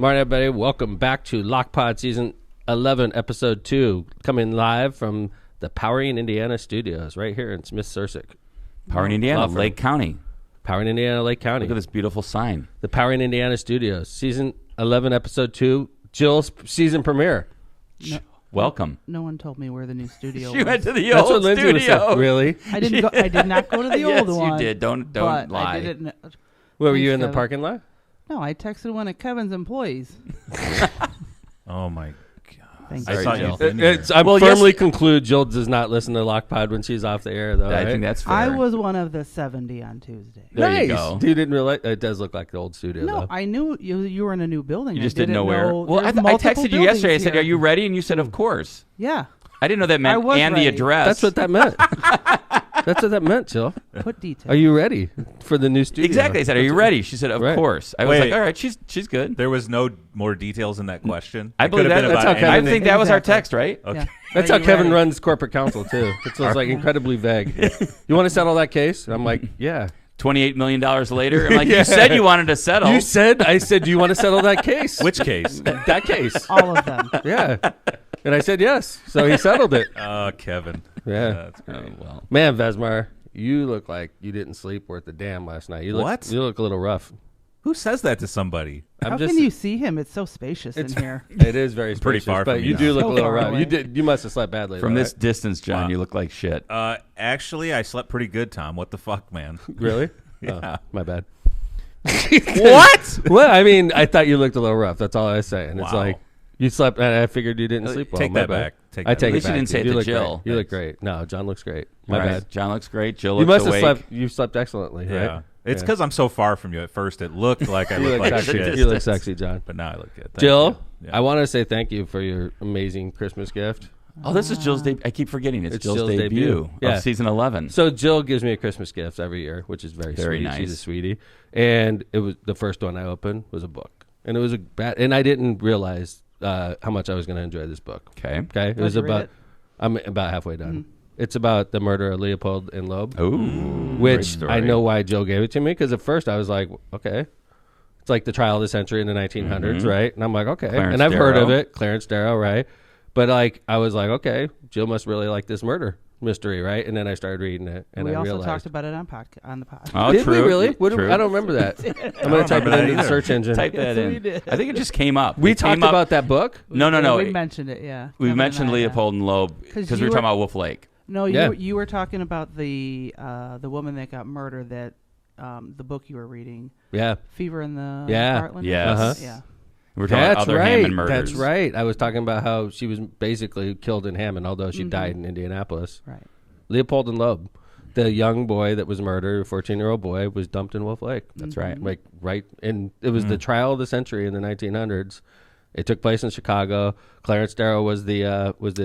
Morning, everybody. Welcome back to LockPod Season 11, Episode 2, coming live from the Powering Indiana studios right here in Smith-Sursick. Powering Indiana, Lake County. Powering Indiana, Lake County. Look at this beautiful sign. The Powering Indiana studios, Season 11, Episode 2, Jill's season premiere. No, welcome. No one told me where the new studio She was. went to the That's old what Lindsay studio. Was really? I did not go to the old one. Yes, you did. Don't lie. I didn't. Where were you in Kevin. the parking lot? No, I texted one of Kevin's employees. Oh my. Thank I you. saw Jill. you. Been here. I firmly conclude Jill does not listen to LockPod when she's off the air, though. I right? think that's fair. I was one of the 70 on Tuesday. There nice. you go. You didn't realize it does look like the old studio. No, though. I knew you were in a new building. You just I didn't know where. Well, I there's multiple texted you yesterday. I buildings said, here. "Are you ready?" And you said, "Of course." Yeah. I didn't know that I meant was and the ready. address. That's what that meant. That's what that meant, Jill. Put details. Are you ready for the new studio? Exactly. I said, "Are you ready?" She said, "Of Right. course." I was Wait. like, "All right, she's good." There was no more details in that question. I It believe could have that. been That's about how Kevin- I anything. think that was our Exactly. text, right? Okay. Yeah. That's Are how you Kevin ready? runs corporate counsel, too. It's like incredibly vague. You want to settle that case? I'm like, yeah. $28 million later. I'm like, you said you wanted to settle. I said, do you want to settle that case? Which case? That case. All of them. Yeah. And I said yes. So he settled it. Kevin. Yeah. That's great. Oh, well. Man, Vesmar, you look like you didn't sleep worth a damn last night. You What? look a little rough. Who says that to somebody? How can you see him? It's so spacious in here. It is very pretty spacious, far but from you you do now. look a So little far rough. away. You must have slept badly. From though, this distance, John, Wow. you look like shit. Actually, I slept pretty good, Tom. What the fuck, man? right? Really? Yeah. Oh, my bad. What? Well, I mean, I thought you looked a little rough. That's all I was saying. It's Wow. like you slept, and I figured you didn't sleep well. Take My that bad. back. Take I that take At it least you back. didn't say it You to look Jill. great. You look great. No, John looks great. My All right. bad. John looks great. Jill You looks must have awake. slept. You slept excellently, Yeah. right? It's Yeah. because I'm so far from you. At first, it looked like I You looked look like sexy. shit. You look sexy, John. But now I look good. Thank Jill, you. Yeah. I want to say thank you for your amazing Christmas gift. Oh, this is Jill's debut. I keep forgetting. It's Jill's Jill's debut Yeah. of season 11. So Jill gives me a Christmas gift every year, which is very Very sweet. nice. She's a sweetie, and it was the first one I opened was a book, and it was and I didn't realize how much I was going to enjoy this book. Okay. Okay, it How'd was you read about. it? I'm about halfway done. It's about the murder of Leopold and Loeb, Ooh. which great story. I know why Jill gave it to me because at first I was like, okay. It's like the trial of the century in the 1900s, right? And I'm like, okay. Clarence and I've heard of Darrow. it, Clarence Darrow, right? But like, I was like, okay, Jill must really like this murder mystery, right? And then I started reading it, and we I also realized. talked about it on the pod. Oh, Did true. we really? True. I don't remember that. I'm going to type it remember that into the either. search engine. Type that Yes, we in. did. I think it just came up. We It talked came up- about that book? No. We mentioned it, yeah. We Kevin mentioned and I, yeah. Leopold and Loeb 'Cause because we you were talking were- about Wolf Lake. No, Yeah. you were talking about the woman that got murdered. That the book you were reading, Yeah. Fever in the Yeah. Heartland. Yes. Uh-huh. Yeah. We were talking about That's other right. Hammond murders. That's right. I was talking about how she was basically killed in Hammond, although she died in Indianapolis. Right. Leopold and Loeb, the young boy that was murdered, a 14-year-old boy, was dumped in Wolf Lake. That's right. Like right, and it was the trial of the century in the 1900s. It took place in Chicago. Clarence Darrow was the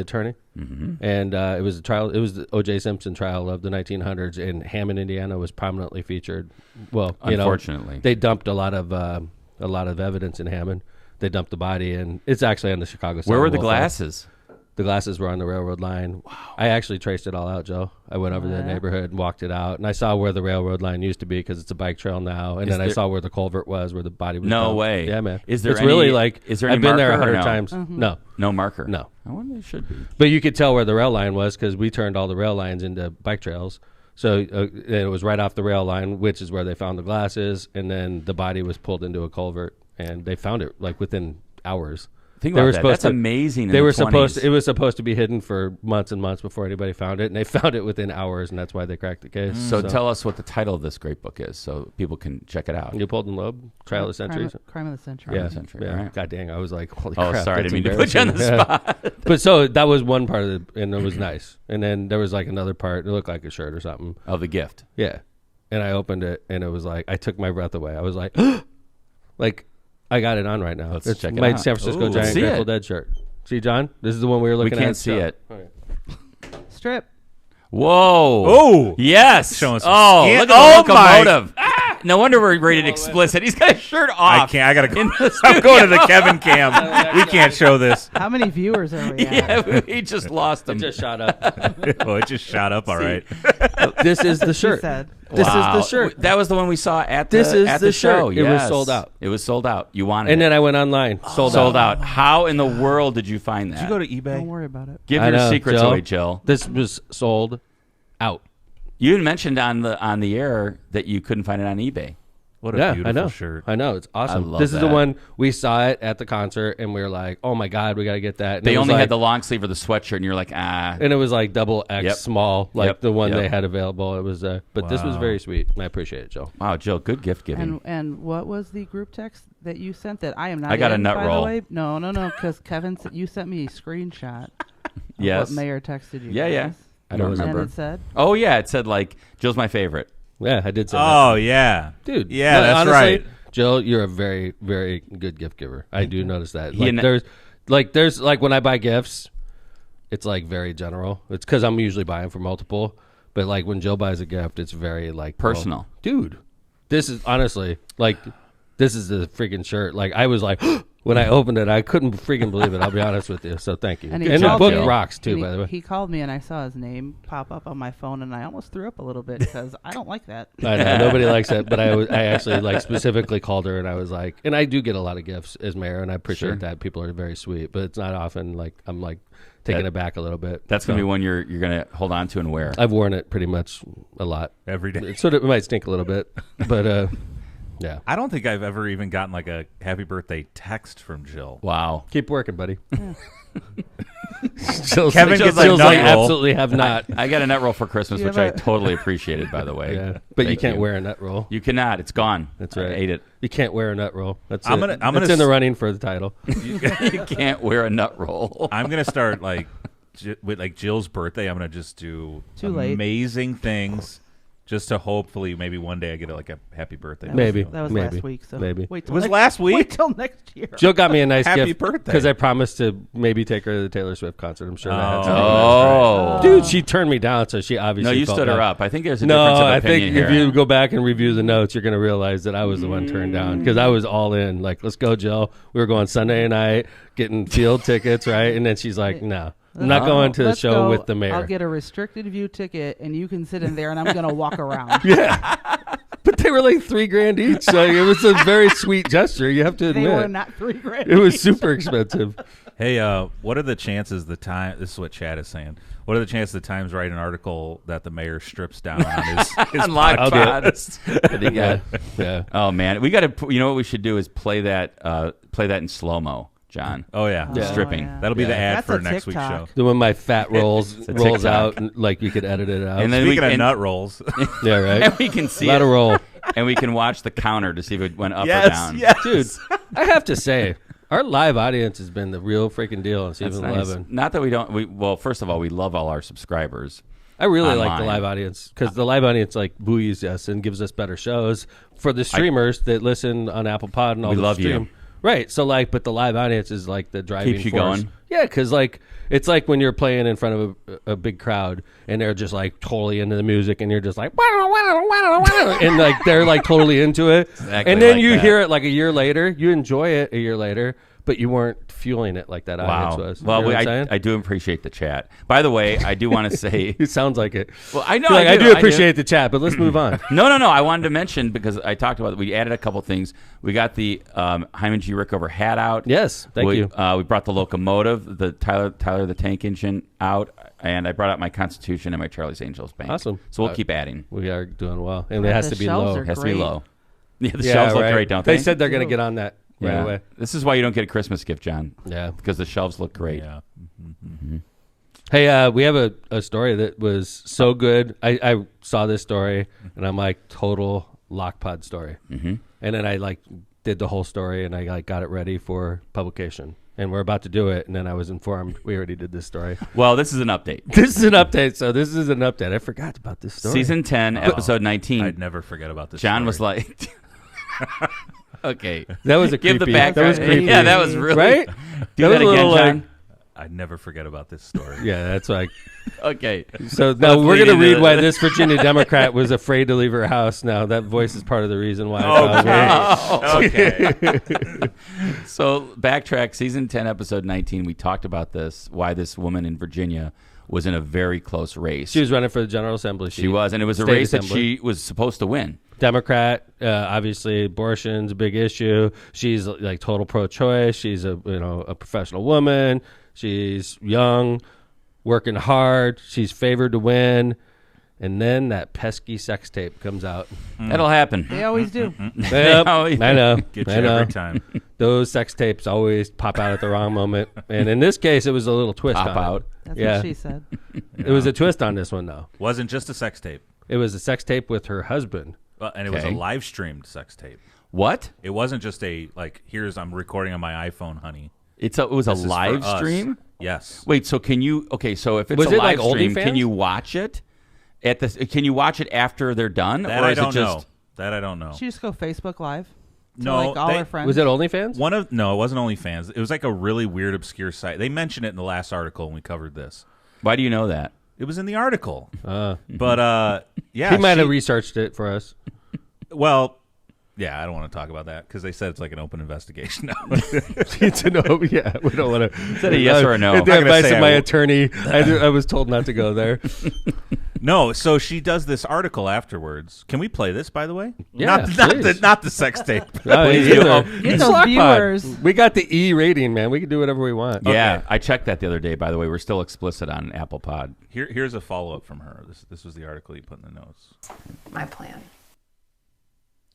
attorney, and it was the trial. It was the O.J. Simpson trial of the 1900s, and Hammond, Indiana, was prominently featured. Well, Unfortunately. they dumped a lot of evidence in Hammond. They dumped the body, and it's actually on the Chicago side. Where were of the Wolf Lake. glasses? The glasses were on the railroad line. Wow. I actually traced it all out, Joe. I went over to the neighborhood and walked it out, and I saw where the railroad line used to be because it's a bike trail now. And then I saw where the culvert was, where the body was. No dumped. way. Yeah, man. Is there it's any- really like is there any I've been there marker or 100 no? times. Mm-hmm. No, No marker. no. I wonder there should be. But you could tell where the rail line was because we turned all the rail lines into bike trails. So it was right off the rail line, which is where they found the glasses, and then the body was pulled into a culvert, and they found it like within hours. Think They about were that. supposed That's to- amazing. They in were the 20s. supposed. It was supposed to be hidden for months and months before anybody found it, and they found it within hours, and that's why they cracked the case. So tell us what the title of this great book is, so people can check it out. Leopold and Loeb, Trial of the Centuries. Crime of the Century. Yeah, Century, yeah. all right. God dang, I was like, holy Oh, crap. sorry, I that's didn't mean to put you on the embarrassing. spot. But so that was one part of it, and it was nice. And then there was like another part. It looked like a shirt or something. Oh, the gift. Yeah, and I opened it, and it was like I took my breath away. I was like, like I got it on right now. Let's It's check it my out. San Francisco Ooh, Giant see Grateful it. Dead shirt. See, John, this is the one we were looking at. We can't see So- it. Okay. Strip. Whoa. Oh. Yes. Showing some oh, skin. look at Oh, the locomotive. No wonder we're rated explicit. He's got his shirt off. I can't. I gotta go. I'm going to the Kevin cam. We can't show this. How many viewers are we at? Yeah, we just lost him. It just shot up. Oh, it just shot up. All right. This is the He shirt. said. This Wow. is the shirt. That was the one we saw at the This is at the show. shirt. It was Yes. sold out. It was sold out. You wanted And it. then I went online. Sold out. How in the world did you find that? Did you go to Don't eBay? worry about it. Give I your know, secrets Jill. away, Jill. This was sold out. You had mentioned on the air that you couldn't find it on eBay. What a Yeah, beautiful I know. shirt. I know. It's awesome. love This is the that. one we saw it at the concert, and we were like, "Oh my god, we got to get that." And They it was only like, had the long sleeve or the sweatshirt, and you're like, ah. and it was like double X Yep. small, like Yep. the one Yep. they had available. It was, but this was Wow. very sweet. I appreciate it, Joe. Wow, Jill, good gift giving. And what was the group text that you sent that I am not I got a in, nut by roll. The way? No, because Kevin, you sent me a screenshot of Yes. what Mayor texted you. Yeah, yeah. guys. I don't What was it? And remember. it said, Oh, yeah. It said, like, Jill's my favorite. Yeah, I did say Oh yeah, that, dude. Yeah, no, that's honestly, right. Jill, you're a very, very good gift giver. I do notice that. He and- There's like when I buy gifts, it's like very general. It's because I'm usually buying for multiple. But like when Jill buys a gift, it's very like Personal. well, dude. This is honestly like this is the freaking shirt. Like I was like when I opened it, I couldn't freaking believe it. I'll be honest with you. So thank you. and And he the called book me, rocks too, and by the way. He called me and I saw his name pop up on my phone and I almost threw up a little bit because I don't like that. I know nobody likes that, but I actually like specifically called her and I was like, and I do get a lot of gifts as mayor, and I appreciate Sure. that. People are very sweet, but it's not often like I'm like taking That- it back a little bit. That's going to be one you're going to hold on to and wear. I've worn it pretty much a lot. every day. It sort of it might stink a little bit, but yeah. I don't think I've ever even gotten like a happy birthday text from Jill. Wow. Keep working, buddy. Kevin gets a Jill's nut like, roll. absolutely have not. I got a nut roll for Christmas, You which I have a- totally appreciated, by the way. Yeah, but you Thank can't wear a nut roll. You cannot. It's gone. That's I right. ate it. You can't wear a nut roll. That's I'm it. gonna It's in the s- running for the title. You can't wear a nut roll. I'm gonna start like with like Jill's birthday. I'm gonna just do Too late. amazing things, just to hopefully maybe one day I get like a happy birthday. Maybe. That was Maybe. last week. So Maybe. wait It till was next, last Wait week. till next year. Jill got me a nice Happy gift birthday. because I promised to maybe take her to the Taylor Swift concert. I'm sure that had something to do with Oh. it. Dude, she turned me down, so she obviously No, you felt stood her bad. up. I think there's a No, difference of I opinion think here. if you go back and review the notes, you're going to realize that I was the one turned down because I was all in. Like, let's go, Jill. We were going Sunday night, getting field tickets, right? And then she's like, no, I'm not going to the Let's show go. with the mayor. I'll get a restricted view ticket, and you can sit in there, and I'm going to walk around. But they were like $3,000 each. So it was a very sweet gesture. You have to They were admit. not $3,000. It was super expensive. Hey, what are the chances the time? This is what Chad is saying. What are the chances the Times write an article that the mayor strips down on his On live I'll do it. pods. Pretty good. Yeah. Oh man, we got to. You know what we should do is play that in slow mo, John. Oh yeah, Yeah. Stripping. yeah. that'll be the Yeah. ad That's for a next week's show. TikTok. The when my fat rolls a rolls TikTok. out, and like you could edit it out. And then Speaking of and- nut rolls, yeah, right. And we can see Let it, her roll. and we can watch the counter to see if it went up or yes, down. yes, Dude, I have to say, our live audience has been the real freaking deal on That's Season nice. 11. Not that we don't. Well, first of all, we love all our subscribers. I really like the Online. live audience because the live audience like buoys us and gives us better shows for the streamers that listen on Apple Pod and all We the love stream. you. Right. So like, but the live audience is like the driving Keeps you force. going. Yeah, because like it's like when you're playing in front of a big crowd and they're just like totally into the music and you're just like and like they're like totally into it. Exactly and then like you that. hear it like a year later. You enjoy it a year later, but you weren't fueling it like that audience Wow. was. Well, you know what I'm I saying? do appreciate the chat. By the way, I do want to say. It sounds like it. Well, I know. You're like, I do I appreciate the chat, but let's move on. No. I wanted to mention because I talked about it. We added a couple things. We got the Hyman G. Rickover hat out. Yes, thank you. We brought the locomotive, the Tyler the Tank Engine out, and I brought out my Constitution and my Charlie's Angels Bank. Awesome. So we'll keep adding. We are doing well, and it Yeah, has the to be shelves low. are It has to be great. low. Yeah, the Yeah, shelves look right. great, don't they? They said they're going to get on that right Yeah. away. This is why you don't get a Christmas gift, John, Yeah. because the shelves look great. yeah. Hey, we have a story that was so good. I saw this story, and I'm like, total Lockpod story. Mm-hmm. And then I like did the whole story, and I like got it ready for publication. And we're about to do it, and then I was informed we already did this story. Well, this is an update. This is an update, so this is an update. I forgot about this story. Season 10, episode 19. I'd never forget about this. John story. was like, okay. That was a Give creepy. the background. That was creepy. Yeah, that was really. Right? Do That that was a again, little, John. I never forget about this story. Yeah, that's like. Okay. So now we're lead going to into read why the- this Virginia Democrat was afraid to leave her house. Now that voice is part of the reason why. Okay. So backtrack, season 10, episode 19. We talked about this. Why this woman in Virginia was in a very close race. She was running for the General Assembly. She was, and it was a State race that Assembly. she was supposed to win. Democrat, obviously abortion's a big issue. She's like total pro-choice. She's a professional woman. She's young, working hard. She's favored to win. And then that pesky sex tape comes out. That'll happen. They always do. Yep, I know. Get you I know. every time. Those sex tapes always pop out at the wrong moment. And in this case, it was a little twist Pop on out. it. That's Yeah. what she said. It was a twist on this one, though. Wasn't just a sex tape. It was a sex tape with her husband. And it was a Okay. live streamed sex tape. What? It wasn't just I'm recording on my iPhone, honey. It was a This is for live us. stream? Yes. Wait, so can you? Okay, so if it's Was a it like live stream, OnlyFans? can you watch it at the? Can you watch it after they're done, That or I is don't it just? know. That I don't know. She just go Facebook Live. To No, like all they- her friends. Was it OnlyFans? No, it wasn't OnlyFans. It was like a really weird, obscure site. They mentioned it in the last article when we covered this. Why do you know that? It was in the article. Uh, But yeah, he might have researched it for us. Well, yeah, I don't want to talk about that because they said it's like an open investigation. No. To know, yeah, we don't want to. Is that a yes or a no? The I'm not gonna advice say of I my will. attorney. I was told not to go there. No, so she does this article afterwards. Can we play this, by the way? Yeah, not please. the sex tape. No, Please either. do. Oh, Get those Slot pod. viewers. We got the E rating, man. We can do whatever we want. Yeah, I checked that the other day. By the way, we're still explicit on Apple Pod. Here's a follow up from her. This was the article you put in the notes. My plan.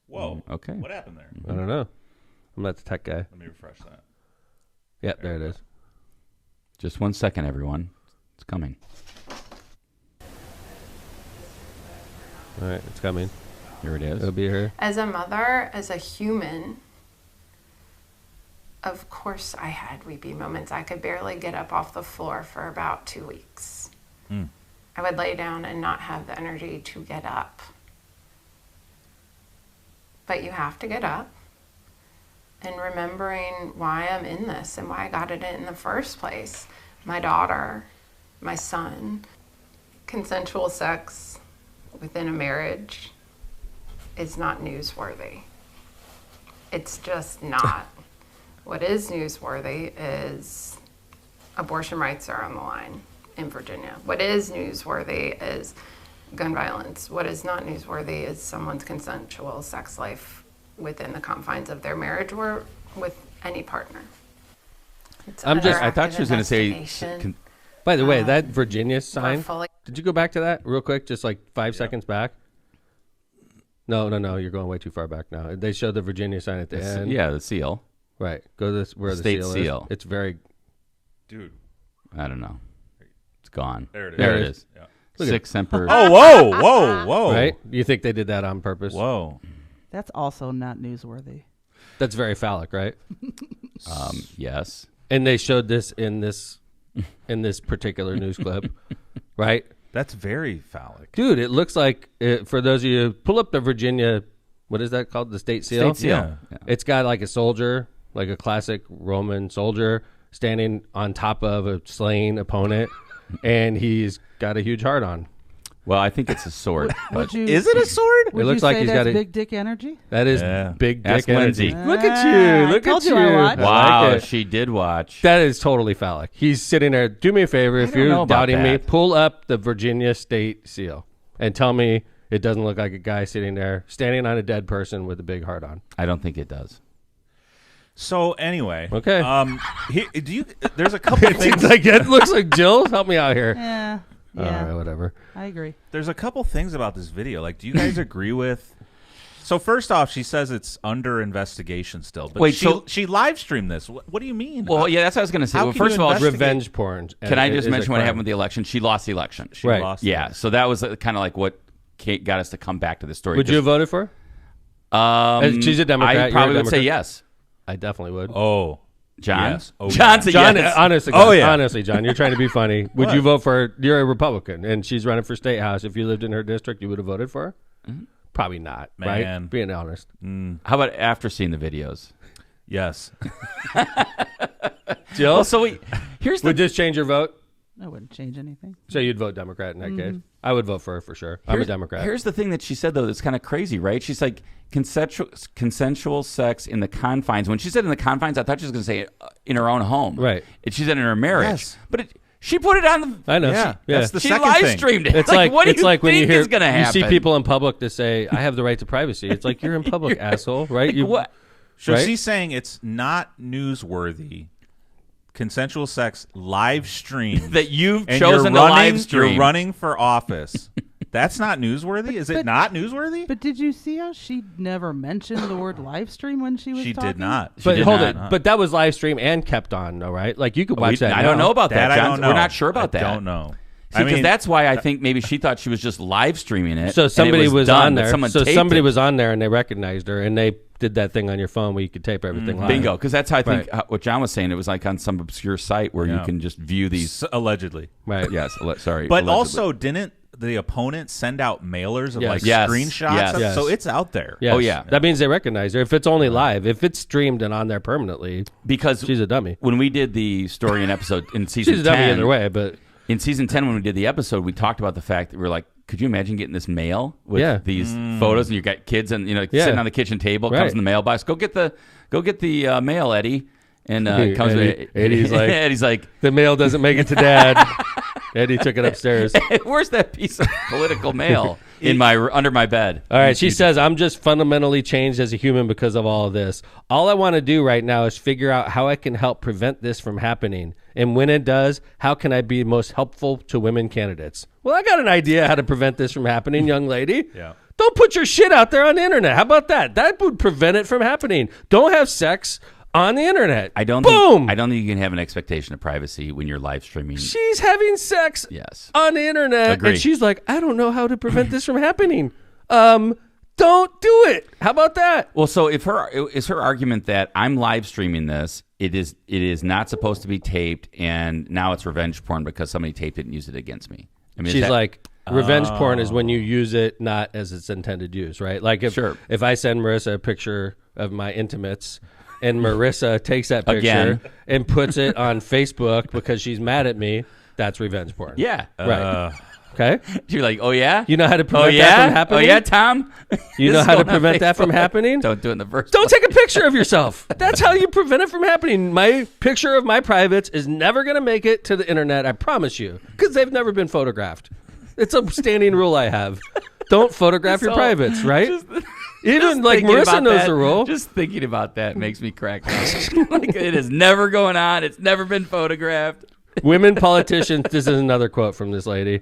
Whoa. Okay. What happened there? I don't know. I'm not the tech guy. Let me refresh that. Yep, there it is. Just 1 second, everyone. It's coming. All right, it's coming. Here it is. It'll be her. As a mother, as a human, of course I had weepy moments. I could barely get up off the floor for about 2 weeks. I would lay down and not have the energy to get up. But you have to get up. And remembering why I'm in this and why I got it in the first place. My daughter, my son, consensual sex within a marriage is not newsworthy. It's just not. What is newsworthy is abortion rights are on the line in Virginia. What is newsworthy is gun violence. What is not newsworthy is someone's consensual sex life within the confines of their marriage or with any partner. It's I'm just- under I thought she was going to say. investigation. By the way, that Virginia We're sign. fully- Did you go back to that real quick? Just like 5 seconds back? No. You're going way too far back now. They showed the Virginia sign at the end. Yeah, the seal. Right. Go to this where the State seal, seal. is. It's very. Dude. I don't know. It's gone. There it is. There it is. Yeah. Look at Six Semper. Oh, whoa. Right? You think they did that on purpose? Whoa. That's also not newsworthy. That's very phallic, right? Yes. And they showed this in this particular news clip, right? That's very phallic. Dude, it looks like for those of you pull up the Virginia, what is that called? The state seal. State seal. Yeah. Yeah. It's got like a soldier, like a classic Roman soldier, standing on top of a slain opponent, and he's got a huge heart on. Well, I think it's a sword. Would you, Is it a sword? would looks you like say he's that's got a- big dick energy? That is Yeah. big dick Ask energy. Lindsay. Look at you! I Look told at you I watched. I Wow, like it. she did watch. That is totally phallic. He's sitting there. Do me a favor, if don't know you're about doubting me, that. pull up the Virginia state seal and tell me it doesn't look like a guy sitting there standing on a dead person with a big heart on. I don't think it does. So anyway, Okay. There's a couple things. Like it looks like Jill. Help me out here. Yeah. All right, whatever. I agree. There's a couple things about this video. Like, do you guys agree with? So first off, she says it's under investigation still. But Wait, she live streamed this. What do you mean? Well, yeah, that's what I was going to say. How Well, can first you of all, investigate- Revenge porn. can I is just a mention what crime. happened with the election? She lost the election. She Right. lost. Yeah, so that was kind of like what Kate got us to come back to the story. Would you have voted for her? Um, She's a Democrat, I you're a probably would say Democrat. yes. I definitely would. Oh, John? Yes. Oh, John's a John, yes. honestly, Oh, yeah. honestly, John, you're trying to be funny. Would What? you vote for her? You're a Republican, and she's running for state house. If you lived in her district, you would have voted for her? Mm-hmm. Probably not, Man. right? Being honest. How about after seeing the videos? yes. Jill? Well, so Here's Would this change your vote? I wouldn't change anything. So you'd vote Democrat in that case? I would vote for her for sure. I'm a Democrat. Here's the thing that she said, though, that's kind of crazy, right? She's like, consensual sex in the confines. When she said in the confines, I thought she was going to say in her own home. Right. She said in her marriage. Yes. But she put it on the... I know. Yeah, Yeah. that's the She second live thing. streamed it. It's like what do you when you think hear is going to happen? you see people in public that say, "I have the right to privacy." It's like you're in public, asshole, right? You What? So right? she's saying it's not newsworthy. Consensual sex live stream That you've and chosen you're to running, live stream. You're running for office. That's not newsworthy? Is it not newsworthy? But did you see how she never mentioned the word live stream when she was She talking? did not. But did hold not. it. But that was live stream and kept on, though, right? Like you could watch that. I don't now. know about that, I John. don't know. We're not sure about that. I don't know. See, because that's why I think maybe she thought she was just live streaming it. So somebody and it was done, on but there. someone So taped somebody it. was on there and they recognized her and they did that thing on your phone where you could tape everything live. Bingo, because that's how I think Right. what John was saying. It was like on some obscure site where you Yeah. can just view these. Allegedly. Right. Yes, sorry. But allegedly. also, didn't the opponent send out mailers of Yes. like Yes. screenshots? Yes. Yes. So it's out there. Yes. Oh, yeah. That means they recognize her. If it's only live, if it's streamed and on there permanently, because she's a dummy. when we did the story in episode in season She's a dummy 10, either way, but in season 10 when we did the episode, we talked about the fact that we were like, could you imagine getting this mail with Yeah. these photos and you got kids and Yeah. sitting on the kitchen table, Right. comes in the mailbox, go get the mail, Eddie, and comes Eddie- Eddie's like- Eddie's like, the mail doesn't make it to Dad. Eddie took it upstairs. where's that piece of political mail in my under my bed? All right, she says, "I'm just fundamentally changed as a human because of all of this. All I want to do right now is figure out how I can help prevent this from happening. And when it does, how can I be most helpful to women candidates?" Well, I got an idea how to prevent this from happening, young lady. Yeah. Don't put your shit out there on the internet. How about that? That would prevent it from happening. Don't have sex on the internet. I don't Boom. think you can have an expectation of priprivacy when you're live streaming. She's having sex Yes. on the internet. Agree. And she's like, I don't know how to prevent this from happening. Don't do it. How about that? Well, so if her argument that I'm live streaming this, it is not supposed to be taped, and now it's revenge porn because somebody taped it and used it against me. I mean, is She's that- like, revenge porn is when you use it not as its intended use, right? Like if I send Marissa a picture of my intimates and Marissa takes that picture Again. and puts it on Facebook because she's mad at me, that's revenge porn. yeah, Right. Okay? You're like, oh yeah, You know how to oh prevent yeah, that from happening? oh yeah, Tom. You This know is how to going on prevent that from Facebook. happening? Don't do it in the first. Don't place. take a picture of yourself. That's how you prevent it from happening. My picture of my privates is never going to make it to the internet, I promise you, because they've never been photographed. It's a standing rule I have. Don't photograph your So, privates, right? Even Just like thinking Marissa about knows that- the rule. Just thinking about that makes me crack up. Like, it is never going on. It's never been photographed. Women politicians, this is another quote from this lady.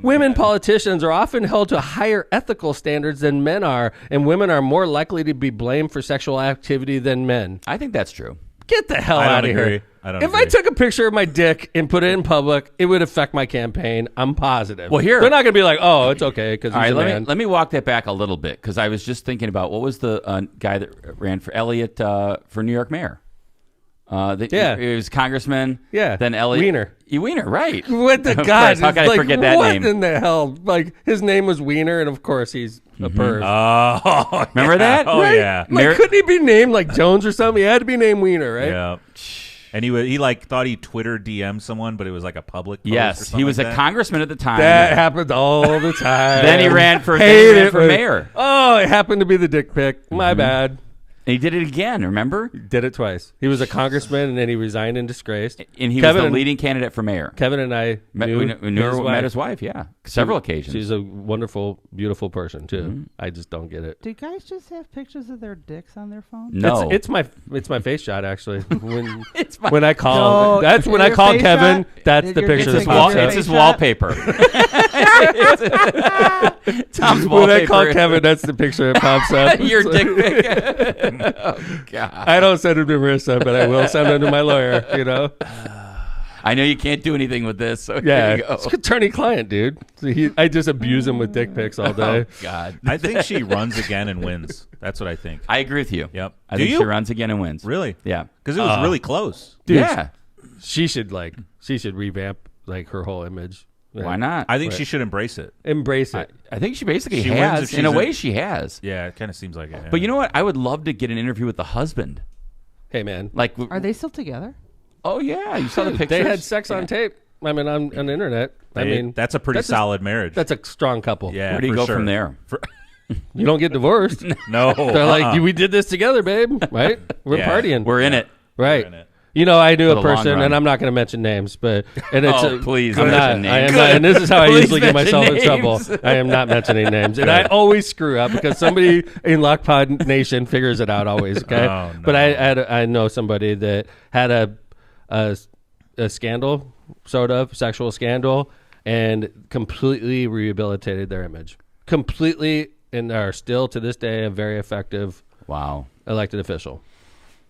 Women politicians are often held to higher ethical standards than men are, and women are more likely to be blamed for sexual activity than men. I think that's true. Get the hell I don't out of agree. here. I don't If I agree. took a picture of my dick and put it in public, it would affect my campaign. I'm positive. Well, here- they're not going to be like, oh, it's okay because All he's right, a man. let me walk that back a little bit because I was just thinking about what was the guy that ran for Elliott for New York mayor. Yeah. It was Congressman. Yeah. Then Elliott. Wiener. Wiener, right. What the Of God? course, how can I Like, forget that what name? in the hell? Like, his name was Wiener, and of course he's a perv. Oh, Remember that? Oh, Right? yeah. Like, couldn't he be named like Jones or something? He had to be named Wiener, right? Yeah. And he like thought he Twitter DM'd someone, but it was like a public post or Yes, something he was like a that. congressman at the time. That happened all the time. Then he ran for Hate mayor. Oh, it happened to be the dick pic. My bad. And he did it again, remember? Did it twice. He was a congressman, and then he resigned in disgrace. And he Kevin was the and- leading candidate for mayor. Kevin and I Met his wife, yeah. Several occasions. She's a wonderful, beautiful person, too. I just don't get it. Do guys just have pictures of their dicks on their phone? No. It's my face shot, actually. When It's my- when I call, No, that's when I your call face Kevin. shot? That's Did the your picture dick that pic pops your up. It's his shot? wallpaper. Tom's When wallpaper. I call Kevin, that's the picture that pops up. Your dick pic. Oh, God. I don't send him to Marissa, but I will send him to my lawyer, you know? I know you can't do anything with this, so Yeah. here you go. It's attorney-client, dude. So I just abuse him with dick pics all day. Oh, God. I think she runs again and wins. That's what I think. I agree with you. Yep. I Do think you? she runs again and wins. Really? Yeah. Because it was really close. Dude, Yeah. She should revamp like her whole image. Why not? I think she should embrace it. Embrace it. I think she basically She wins has. if In a she's way, she has. Yeah, it kind of seems like it. But you know what? I would love to get an interview with the husband. Hey, man. Like, Are they still together? Oh yeah, you saw the pictures. They had sex on tape. I mean, on the internet. I mean, that's a pretty solid marriage. That's a strong couple. Yeah, where do you go from there? You don't get divorced. No. They're like, we did this together, babe. Right? We're partying. We're in it. Right. We're in it. You know, I knew For a the long person, run. and I'm not going to mention names, but it's please I'm mention not, I am names. not, and this is how I Please usually get myself in mention trouble. names. I am not mentioning names, and I always screw up because somebody in Lockpod Nation figures it out always. Okay, Oh, no. but I know somebody that had a scandal, sort of sexual scandal, and completely rehabilitated their image, completely, and are still to this day a very effective elected official.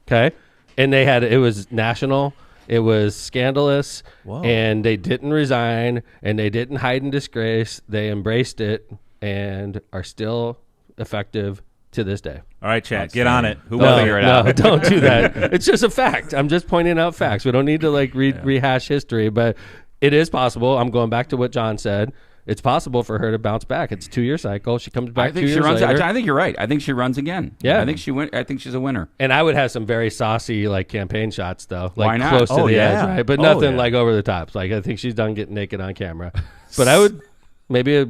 Okay. And it was national, it was scandalous, and they didn't resign, and they didn't hide in disgrace. They embraced it and are still effective to this day. All right, chat, get on it. Who We'll will figure it out. No, don't do that. It's just a fact. I'm just pointing out facts. We don't need to rehash history, but it is possible. I'm going back to what John said. It's possible for her to bounce back. It's a 2-year cycle. She comes back 2 years later. I think you're right. I think she runs again. Yeah. I think she's a winner. And I would have some very saucy campaign shots though, Why not? close to the edge, right? But nothing over the top. Like I think she's done getting naked on camera. But I would maybe a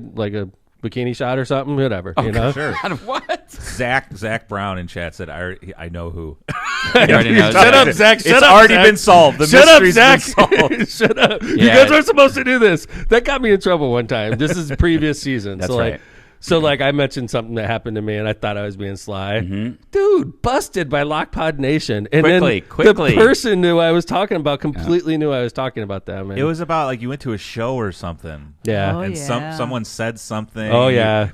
bikini shot or something, whatever. You know, Sure. What? Zach Brown in chat said, I know who. You already know Shut that. up, Zach. It's already been solved. The Shut up, mystery's Zach. been solved. Shut up. You Yeah. guys aren't supposed to do this. That got me in trouble one time. This is the previous season. That's so right. So I mentioned something that happened to me, and I thought I was being sly. Dude, busted by Lockpod Nation. And Quickly. the person who I was talking about completely knew I was talking about them. And It was about you went to a show or something. yeah. Oh, And yeah. someone said something. Oh yeah.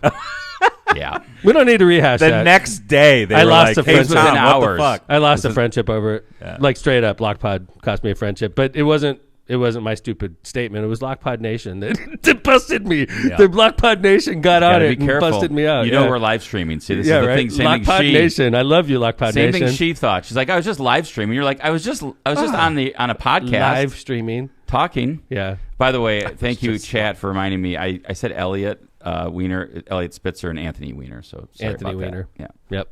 Yeah. We don't need to rehash The that. next day, they I were lost like, a hey, friend Tom, within what hours. the fuck? I lost a friendship over it. Yeah. Straight up, Lockpod cost me a friendship. But it wasn't my stupid statement. It was Lockpod Nation that busted me. Yeah. The Lockpod Nation got on Gotta it be and careful. busted me out. You know we're live streaming. See, this yeah, is the right. thing. Same Lockpod thing. Nation. I love you, Lockpod Same Nation. thing she thought. She's like, I was just live streaming. You're like, I was just on a podcast Live streaming. talking. Yeah. By the way, thank you, chat, for reminding me. I said Elliot Wiener, Elliot Spitzer, and Anthony Wiener. So sorry Anthony about that. Wiener. Yeah. Yep.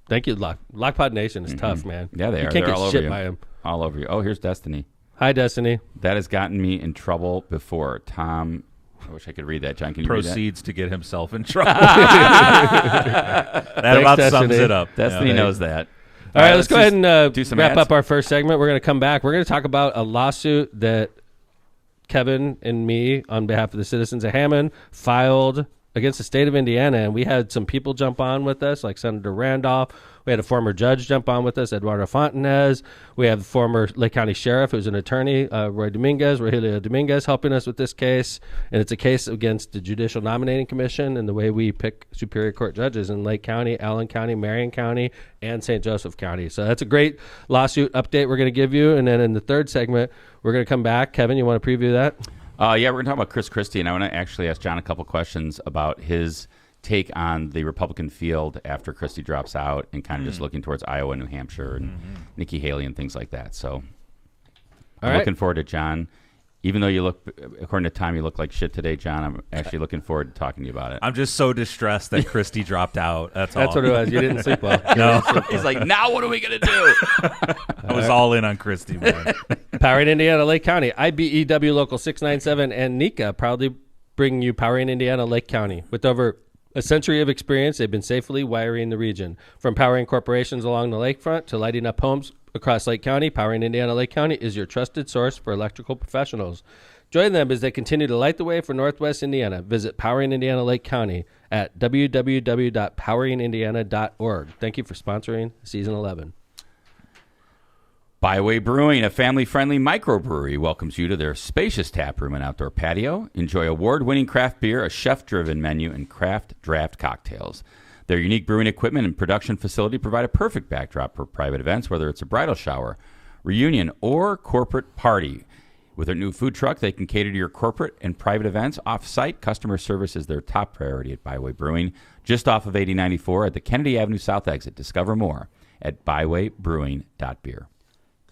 Thank you, Lockpod Nation is tough, man. Yeah, they you are. can't They're get all shit over you. by them. All over you. Oh, here's Destiny. Hi, Destiny. That has gotten me in trouble before. Tom, I wish I could read that. John, can you read that? Proceeds to get himself in trouble. That about sums Destiny. it up. Destiny Yeah. knows that. All right, let's go ahead and do some wrap ads. up our first segment. We're going to come back. We're going to talk about a lawsuit that Kevin and me, on behalf of the citizens of Hammond, filed against the state of Indiana. And we had some people jump on with us, like Senator Randolph. We had a former judge jump on with us, Eduardo Fontanez. We have the former Lake County Sheriff, who's an attorney, Rogelio Dominguez, helping us with this case. And it's a case against the Judicial Nominating Commission and the way we pick Superior Court judges in Lake County, Allen County, Marion County, and St. Joseph County. So that's a great lawsuit update we're going to give you. And then in the third segment, we're going to come back. Kevin, you want to preview that? Yeah, we're going to talk about Chris Christie, and I want to actually ask John a couple questions about his take on the Republican field after Christie drops out and kind of just looking towards Iowa, New Hampshire, and Nikki Haley and things like that. So I'm looking forward to John. Even though you look, according to Tom, you look like shit today, John, I'm actually looking forward to talking to you about it. I'm just so distressed that Christie dropped out. That's all. That's what it was. You didn't sleep well. No, He's like, now what are we going to do? I was all in on Christie, man. Powering Indiana, Lake County, IBEW Local 697, and NECA proudly bringing you Powering Indiana, Lake County. With over a century of experience, they've been safely wiring the region. From powering corporations along the lakefront to lighting up homes across Lake County, Powering Indiana, Lake County is your trusted source for electrical professionals. Join them as they continue to light the way for Northwest Indiana. Visit Powering Indiana, Lake County at www.poweringindiana.org. Thank you for sponsoring Season 11. Byway Brewing, a family-friendly microbrewery, welcomes you to their spacious tap room and outdoor patio. Enjoy award-winning craft beer, a chef-driven menu, and craft draft cocktails. Their unique brewing equipment and production facility provide a perfect backdrop for private events, whether it's a bridal shower, reunion, or corporate party. With their new food truck, they can cater to your corporate and private events. Off-site, customer service is their top priority at Byway Brewing, just off of 8094 at the Kennedy Avenue South exit. Discover more at bywaybrewing.beer.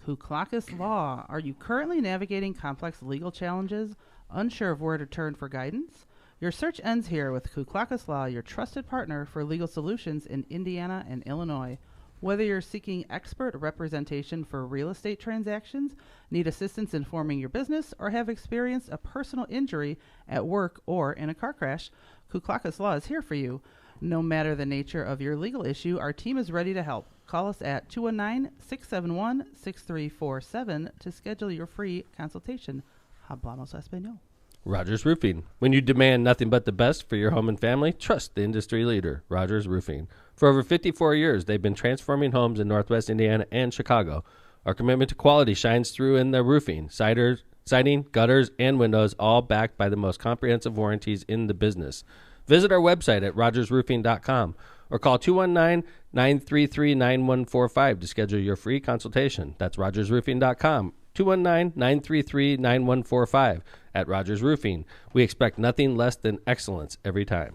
Kuklakis Law. Are you currently navigating complex legal challenges, unsure of where to turn for guidance? Your search ends here with Kuklakis Law, your trusted partner for legal solutions in Indiana and Illinois. Whether you're seeking expert representation for real estate transactions, need assistance in forming your business, or have experienced a personal injury at work or in a car crash, Kuklakas Law is here for you. No matter the nature of your legal issue, our team is ready to help. Call us at 219-671-6347 to schedule your free consultation. Hablamos Español. Rogers Roofing. When you demand nothing but the best for your home and family, trust the industry leader, Rogers Roofing. For over 54 years, they've been transforming homes in Northwest Indiana and Chicago. Our commitment to quality shines through in their roofing, siding, gutters, and windows, all backed by the most comprehensive warranties in the business. Visit our website at rogersroofing.com or call 219-933-9145 to schedule your free consultation. That's rogersroofing.com, 219-933-9145. At Rogers Roofing, we expect nothing less than excellence every time.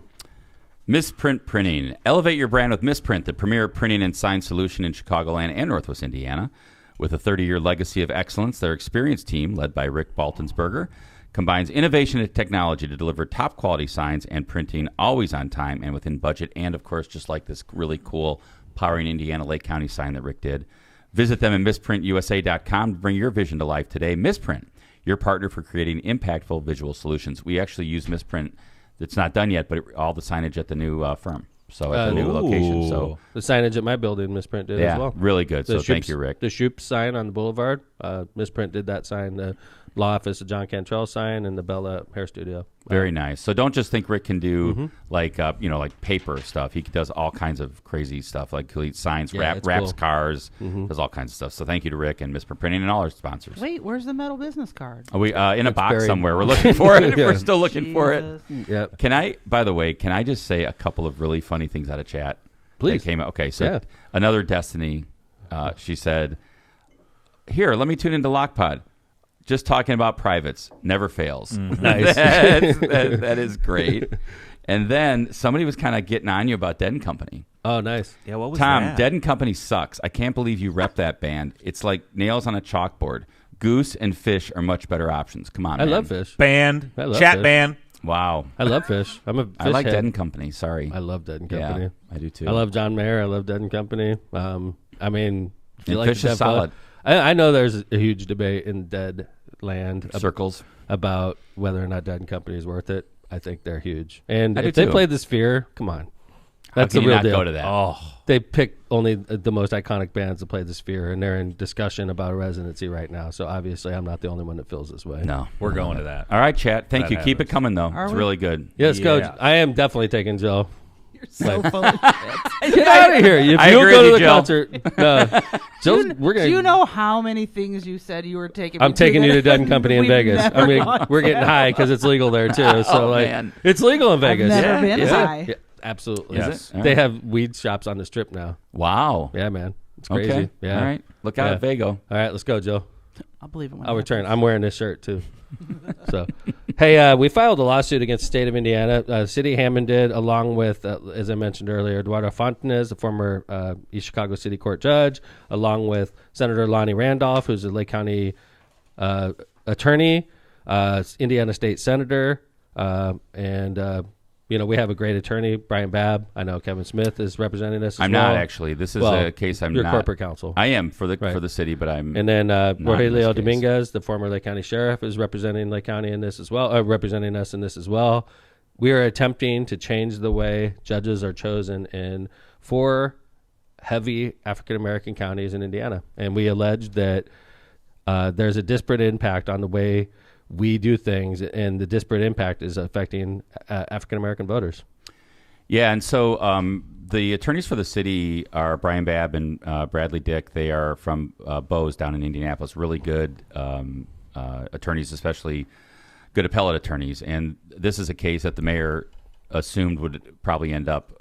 Misprint Printing. Elevate your brand with Misprint, the premier printing and sign solution in Chicagoland and Northwest Indiana. With a 30-year legacy of excellence, their experienced team, led by Rick Baltonsberger, combines innovation and technology to deliver top-quality signs and printing always on time and within budget, and, of course, just like this really cool Powering Indiana Lake County sign that Rick did. Visit them at misprintusa.com to bring your vision to life today. Misprint, your partner for creating impactful visual solutions. We actually use Misprint. It's not done yet, but all the signage at the new firm. So at the new location. So the signage at my building, Misprint did yeah, as well. Really good. The So thank you, Rick. The Shoop sign on the boulevard, Misprint did that sign. The law office of John Cantrell sign and the Bella Hair Studio. Very nice. So don't just think Rick can do like paper stuff. He does all kinds of crazy stuff, like signs, wraps cool. cars, does all kinds of stuff. So thank you to Rick and Misprint Printing and all our sponsors. Wait, where's the metal business card? Are we in a box buried. somewhere? We're looking for it. Yeah. We're still looking for it. Jesus. Yep. By the way, can I just say a couple of really funny things out of chat? Please. That came out. Okay, so Yeah. another Destiny, she said, here, let me tune into Lockpod. Just talking about privates. Never fails. Nice. that is great. And then somebody was kind of getting on you about Dead & Company. Oh, nice. Yeah, what was Tom, that? Dead & Company sucks. I can't believe you rep that band. It's like nails on a chalkboard. Goose and Fish are much better options. Come on, I man. love Fish. Band. I love Chat Fish. band. Wow. I love Fish. I'm a Fish I like head. Dead & Company. Sorry. I love Dead & Company. Yeah, I do too. I love John Mayer. I love Dead & Company. I mean, if you And like Fish to is have fun- solid. I know there's a huge debate in Dead Land Circles. about whether or not Dead & Company is worth it. I think they're huge. And I do if they too. play the Sphere, come on. How That's can the you real not deal. go to that? Oh, They pick only the most iconic bands to play the Sphere, and they're in discussion about a residency right now. So obviously, I'm not the only one that feels this way. No. we're going to that. All right, chat. Thank That you. Keep it happens. coming, though. Are It's we? really good. Yes, Coach. Yeah. I am definitely taking Joe. You're so full of shit. Get out of here! If I you'll agree go to with the you, Joe. concert, no. Joe's, we're gonna. Do you know how many things you said you were taking? I'm me taking you to that Dead & Company in we've Vegas. never I mean, gone we're getting high because it's legal there too. So Oh, like, man. it's legal in Vegas. never been Is it? high. Yeah, absolutely. Is Yes. it? All They right. have weed shops on the strip now. Wow. Yeah, man. It's crazy. Okay. Yeah. All right. Look out Yeah. at Vago. All right, let's go, Joe. I'll believe it when I'll it return. happens. I'm wearing this shirt too. So, hey, we filed a lawsuit against the state of Indiana. City Hammond did, along with, as I mentioned earlier, Eduardo Fontanez, the former East Chicago City Court judge, along with Senator Lonnie Randolph, who's a Lake County attorney, Indiana State Senator, and we have a great attorney, Brian Babb. I know Kevin Smith is representing us. As I'm well. not actually. This is Well, a case I'm your not. corporate counsel. I am for the Right. city, but I'm. And then Jorge in this Leo case. Dominguez, the former Lake County Sheriff, is representing Lake County in this as well, representing us in this as well. We are attempting to change the way judges are chosen in 4 heavy African-American counties in Indiana. And we allege that there's a disparate impact on the way we do things, and the disparate impact is affecting African-American voters. Yeah, and so the attorneys for the city are Brian Babb and Bradley Dick. They are from Bose down in Indianapolis. Really good attorneys, especially good appellate attorneys. And this is a case that the mayor assumed would probably end up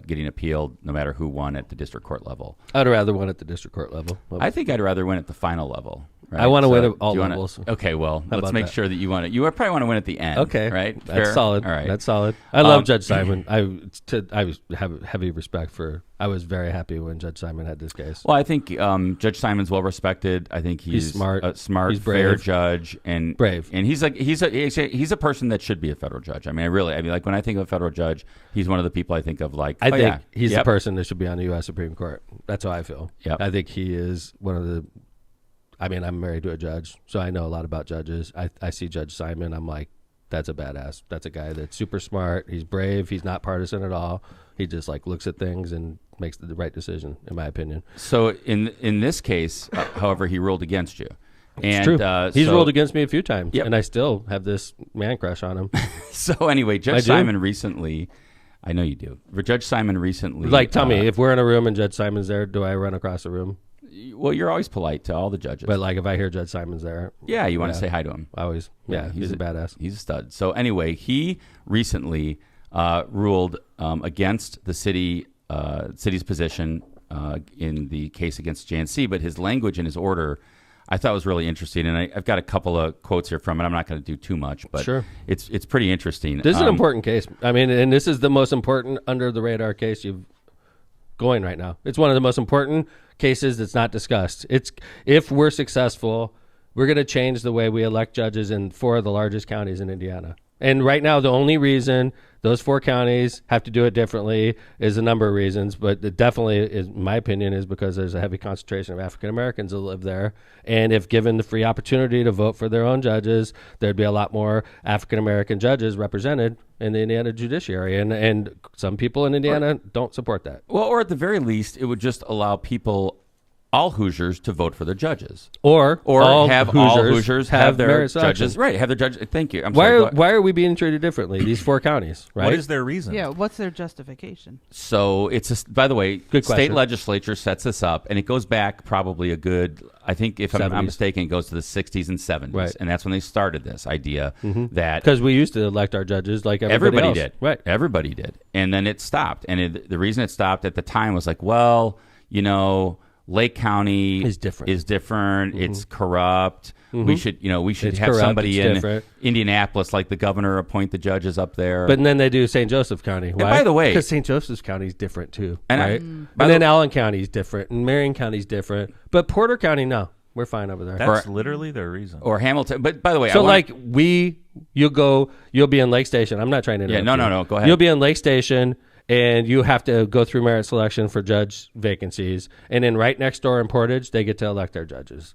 getting appealed no matter who won at the district court level. I'd rather win at the district court level. I think I'd rather win at the final level. Right? I want to win at do all you wanna- levels. Okay, well, let's about make that? sure that you want it. You probably want to win at the end. Okay, right? That's Fair? solid. All right. That's solid. I love Judge Simon. I have heavy respect for. I was very happy when Judge Simon had this case. Well, I think Judge Simon's well respected. I think he's smart. a smart, He's fair brave. judge, and Brave. And he's a person that should be a federal judge. I mean, like when I think of a federal judge, he's one of the people I think of. Like, I think yeah, he's yep. the person that should be on the U.S. Supreme Court. That's how I feel. Yep. I think he is one of the. I mean, I'm married to a judge, so I know a lot about judges. I see Judge Simon. I'm like, that's a badass. That's a guy that's super smart. He's brave. He's not partisan at all. He just like looks at things and makes the right decision, in my opinion. So in this case, however, he ruled against you. It's true. He's ruled against me a few times, Yep. and I still have this man crush on him. So anyway, I Judge do. Simon recently, I know you do. But Judge Simon recently, Like, tell me, if we're in a room and Judge Simon's there, do I run across the room? well, you're always polite to all the judges. But like, if I hear Judge Simon's there, yeah, you want to say hi to him. I always, he's a badass. He's a stud. So anyway, he recently ruled against the city's position in the case against JNC, but his language and his order I thought was really interesting, and I've got a couple of quotes here from it. I'm not going to do too much, but sure. It's pretty interesting. This is an important case. I mean, and this is the most important under the radar case you've going right now. It's one of the most important cases that's not discussed. It's if we're successful, we're going to change the way we elect judges in 4 of the largest counties in Indiana. And right now, the only reason those 4 counties have to do it differently is a number of reasons, but it definitely, is, in my opinion, is because there's a heavy concentration of African Americans that live there. And if given the free opportunity to vote for their own judges, there'd be a lot more African American judges represented in the Indiana judiciary. And some people in Indiana don't support that. Well, or at the very least, it would just allow people, all Hoosiers, to vote for their judges. Or all have all Hoosiers have their merit judges. selection. Right, have their judges. Thank you. I'm sorry. Why are we being treated differently? These 4 counties, right? What is their reason? Yeah, what's their justification? So it's by the way, Good state question. legislature sets this up, and it goes back probably a good, I think if I'm 70s. not mistaken, it goes to the 60s and 70s. Right. And that's when they started this idea that Because we used to elect our judges like everybody else. did. Right. Everybody did. And then it stopped. And the reason it stopped at the time was like, well, you know, Lake County Is different. It's corrupt. We should It's have corrupt, somebody it's in different. Indianapolis, like the governor, appoint the judges up there. But then they do St. Joseph County. Why? by the way- because St. Joseph's County is different too, And right? by And then the- Allen County is different, and Marion County is different. But Porter County, no, we're fine over there. That's literally their reason. or Hamilton. But by the way, So you'll be in Lake Station. I'm not trying to interrupt no, you. no, go ahead. You'll be in Lake Station, and you have to go through merit selection for judge vacancies. And then right next door in Portage, they get to elect their judges.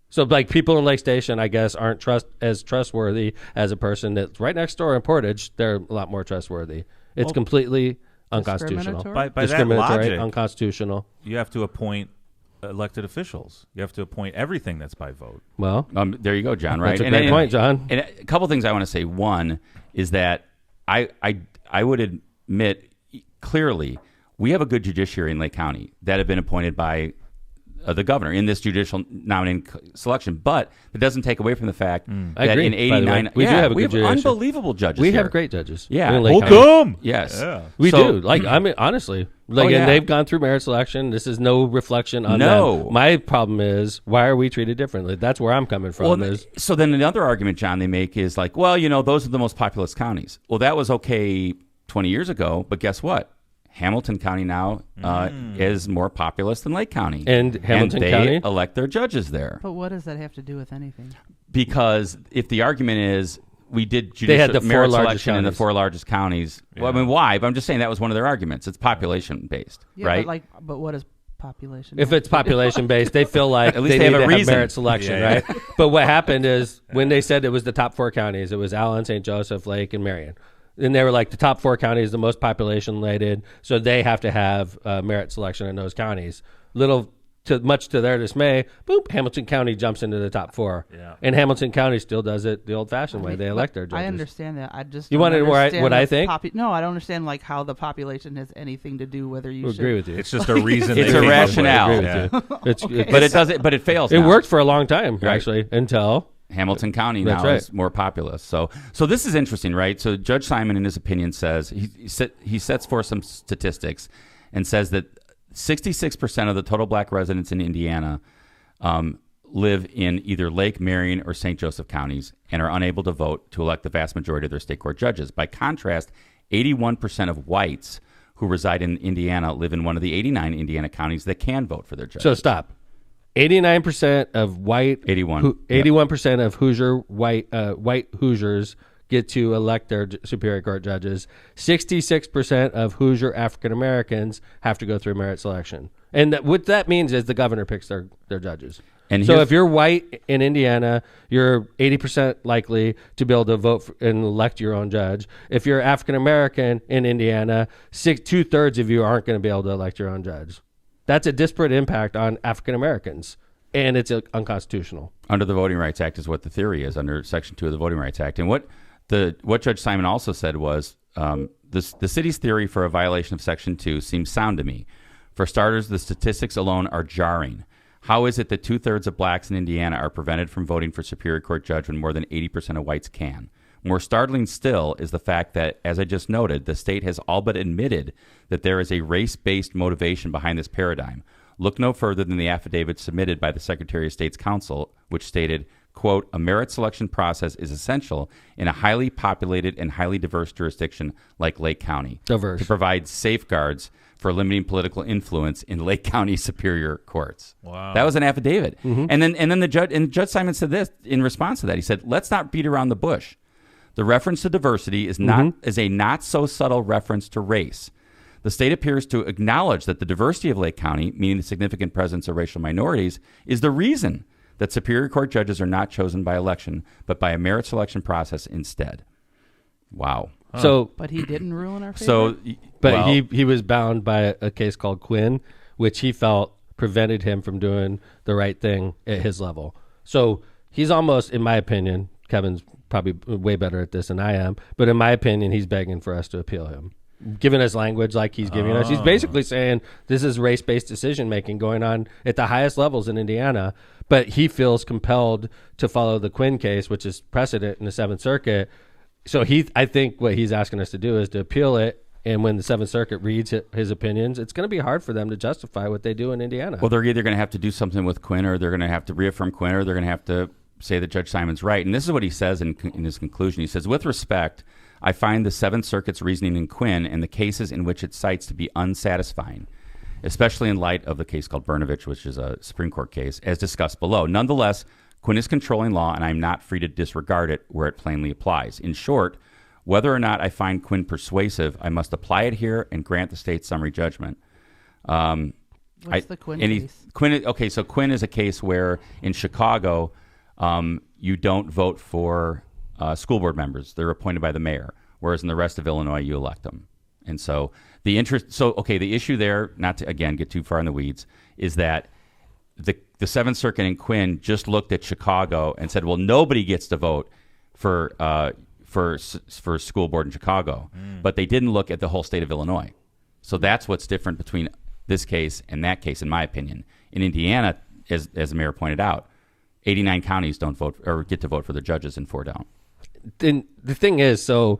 So like people in Lake Station, I guess, aren't as trustworthy as a person that's right next door in Portage. They're a lot more trustworthy. It's completely unconstitutional. Discriminatory? By that Discriminatory, logic, unconstitutional. you have to appoint elected officials. You have to appoint everything that's by vote. Well, there you go, John. Right. that's a great point, John. And a couple things I want to say. One is that I would admit clearly we have a good judiciary in Lake County that have been appointed by the governor in this judicial nominating selection, but it doesn't take away from the fact I that agree, in by the way. '89 We do have a we good have judiciary. unbelievable judges. We here. have great judges. Yeah. in Lake County. Welcome. Yes, Yeah. We So- do. Like, I mean, honestly, like, yeah. and they've gone through merit selection. This is no reflection on No. them. My problem is, why are we treated differently? That's where I'm coming from. Well, is so then another argument, John, they make is like, well, you know, those are the most populous counties. Well, that was okay 20 years ago, but guess what? Hamilton County now is more populous than Lake County. And Hamilton they County? elect their judges there. But what does that have to do with anything? Because if the argument is we did They had judicial the 4 merit largest selection in the counties. 4 largest counties. Well, I mean, why? But I'm just saying that was one of their arguments. It's population based, Yeah, right? but what is population? if it's population based, they feel like At least they they have need a to reason. merit selection, Yeah, right? But what happened is when they said it was the top 4 counties, it was Allen, St. Joseph, Lake, and Marion. And they were like, the top 4 counties, the most population related, so they have to have merit selection in those counties. Much to their dismay, boop, Hamilton County jumps into the top 4. Yeah. And Hamilton County still does it the old-fashioned way. They elect their judges. I understand that. I just You don't wanted what understand I the think? No, I don't understand like how the population has anything to do whether you I should agree with you. It's just a reason. It's they a came up with. rationale. I agree Yeah. with you. but it doesn't. But it fails. It now. worked for a long time, Right. actually, until Hamilton County That's now right. is more populous. So this is interesting, right? So Judge Simon, in his opinion, says he sets forth some statistics and says that 66% of the total black residents in Indiana live in either Lake, Marion, or St. Joseph counties and are unable to vote to elect the vast majority of their state court judges. By contrast, 81% of whites who reside in Indiana live in one of the 89 Indiana counties that can vote for their judges. So stop. 89% of white, 81% of Hoosier white Hoosiers get to elect their Superior Court judges. 66% of Hoosier African Americans have to go through merit selection. And what that means is the governor picks their judges. And so if you're white in Indiana, you're 80% likely to be able to vote and elect your own judge. If you're African American in Indiana, 2/3 of you aren't going to be able to elect your own judge. That's a disparate impact on African Americans, and it's unconstitutional. Under the Voting Rights Act is what the theory is, under Section 2 of the Voting Rights Act. And what Judge Simon also said was the city's theory for a violation of Section 2 seems sound to me. For starters, the statistics alone are jarring. How is it that 2/3 of blacks in Indiana are prevented from voting for Superior Court judge when more than 80% of whites can? More startling still is the fact that, as I just noted, the state has all but admitted that there is a race-based motivation behind this paradigm. Look no further than the affidavit submitted by the Secretary of State's counsel, which stated, quote, a merit selection process is essential in a highly populated and highly diverse jurisdiction like Lake County to provide safeguards for limiting political influence in Lake County Superior Courts. Wow. That was an affidavit. Mm-hmm. And then the Judge Simon said this in response to that. He said, let's not beat around the bush. The reference to diversity is a not so subtle reference to race. The state appears to acknowledge that the diversity of Lake County, meaning the significant presence of racial minorities, is the reason that Superior Court judges are not chosen by election, but by a merit selection process instead. Wow. But he didn't rule in our favor? He was bound by a case called Quinn, which he felt prevented him from doing the right thing at his level. So he's almost, in my opinion, Kevin's probably way better at this than I am, but in my opinion, he's begging for us to appeal him. Given us language like he's giving us, he's basically saying this is race-based decision-making going on at the highest levels in Indiana, but he feels compelled to follow the Quinn case, which is precedent in the Seventh Circuit. So I think what he's asking us to do is to appeal it, and when the Seventh Circuit reads his opinions, it's going to be hard for them to justify what they do in Indiana. Well, they're either going to have to do something with Quinn, or they're going to have to reaffirm Quinn, or they're going to have to say that Judge Simon's right. And this is what he says in his conclusion. He says, with respect, I find the Seventh Circuit's reasoning in Quinn and the cases in which it cites to be unsatisfying, especially in light of the case called Brnovich, which is a Supreme Court case, as discussed below. Nonetheless, Quinn is controlling law, and I'm not free to disregard it where it plainly applies. In short, whether or not I find Quinn persuasive, I must apply it here and grant the state's summary judgment. What's the Quinn case? So Quinn is a case where in Chicago, you don't vote for school board members. They're appointed by the mayor, whereas in the rest of Illinois, you elect them. And so the issue there, not to, again, get too far in the weeds, is that the Seventh Circuit in Quinn just looked at Chicago and said, well, nobody gets to vote for school board in Chicago, but they didn't look at the whole state of Illinois. So that's what's different between this case and that case, in my opinion. In Indiana, as the mayor pointed out, 89 counties don't vote or get to vote for the judges, and 4 don't. Then the thing is, a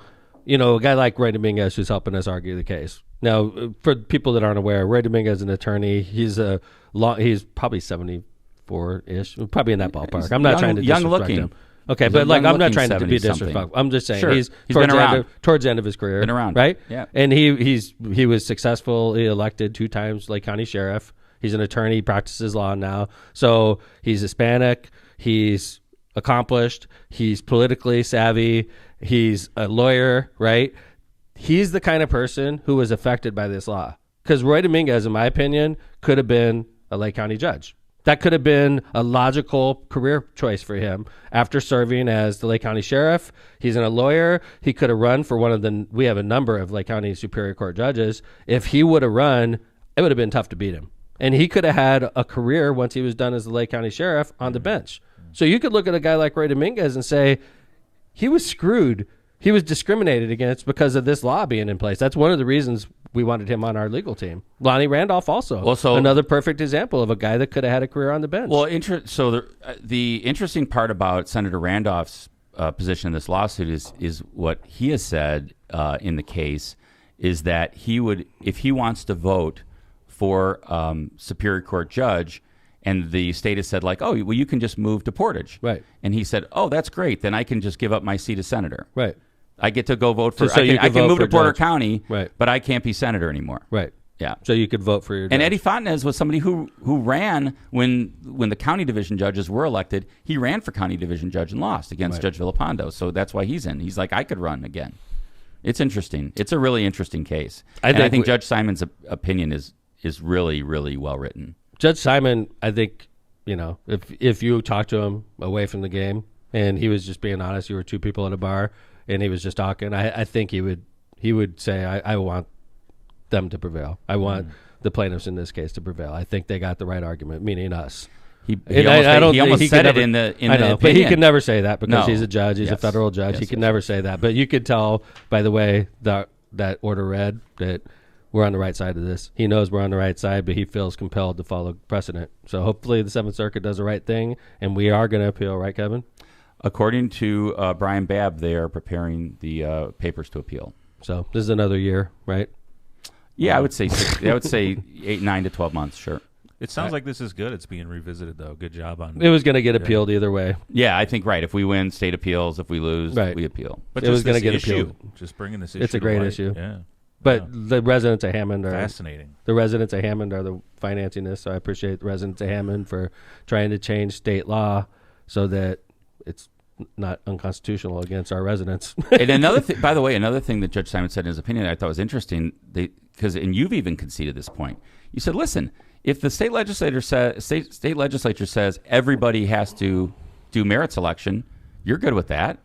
guy like Ray Dominguez who's helping us argue the case. Now, for people that aren't aware, Ray Dominguez is an attorney. He's probably 74-ish, probably in that ballpark. I'm not trying to disrespect him. Okay, but I'm not trying to be disrespectful. I'm just saying he's been around towards the end of his career. Been around, right? Yeah. And he was successfully elected 2 times Lake County sheriff. He's an attorney. He practices law now. So he's Hispanic. He's accomplished. He's politically savvy. He's a lawyer, right? He's the kind of person who was affected by this law. Because Roy Dominguez, in my opinion, could have been a Lake County judge. That could have been a logical career choice for him. After serving as the Lake County sheriff, he's a lawyer. He could have run for we have a number of Lake County Superior Court judges. If he would have run, it would have been tough to beat him. And he could have had a career once he was done as the Lake County sheriff on the bench. So you could look at a guy like Roy Dominguez and say, he was screwed. He was discriminated against because of this law being in place. That's one of the reasons we wanted him on our legal team. Lonnie Randolph also. Another perfect example of a guy that could have had a career on the bench. Well, the interesting part about Senator Randolph's position in this lawsuit is what he has said in the case is that he would, if he wants to vote for Superior Court judge And the state has said, like, oh, well, you can just move to Portage. Right. And he said, oh, that's great. Then I can just give up my seat as senator. Right. I get to go vote for, So you I can can vote move for to Porter judge. County, Right. but I can't be senator anymore. Right. Yeah. So you could vote for your And judge. Eddie Fontenez was somebody who ran when the county division judges were elected. He ran for county division judge and lost against Judge Villapando. So that's why he's in. He's like, I could run again. It's interesting. It's a really interesting case. I think Judge Simon's opinion is really, really well written. Judge Simon, I think, if you talk to him away from the game and he was just being honest, you were two people at a bar and he was just talking, I think he would say, I want them to prevail. I want the plaintiffs in this case to prevail. I think they got the right argument, meaning us. He almost said it in the opinion. But he can never say that because he's a judge. He's a Yes. federal judge. Yes, he can yes, never yes. say that. But you could tell by the way that order read that we're on the right side of this. He knows we're on the right side, but he feels compelled to follow precedent. So hopefully the Seventh Circuit does the right thing, and we are going to appeal, right, Kevin? According to Brian Babb, they are preparing the papers to appeal. So this is another year, right? Yeah, I would say 8, 9 to 12 months, sure. It sounds like this is good. It's being revisited, though. Good job on It was going to get appealed either way. Yeah, I think, right. If we win, state appeals. If we lose, we appeal. But it was just going to this get issue, appealed. just bringing this issue. It's a to great light. issue. Yeah. But the residents of Hammond are Fascinating. The residents of Hammond are the financing this, so I appreciate the residents of Hammond for trying to change state law so that it's not unconstitutional against our residents. And another thing, by the way, another thing that Judge Simon said in his opinion that I thought was interesting, and you've even conceded this point. You said, listen, if the state legislature says everybody has to do merit selection, you're good with that.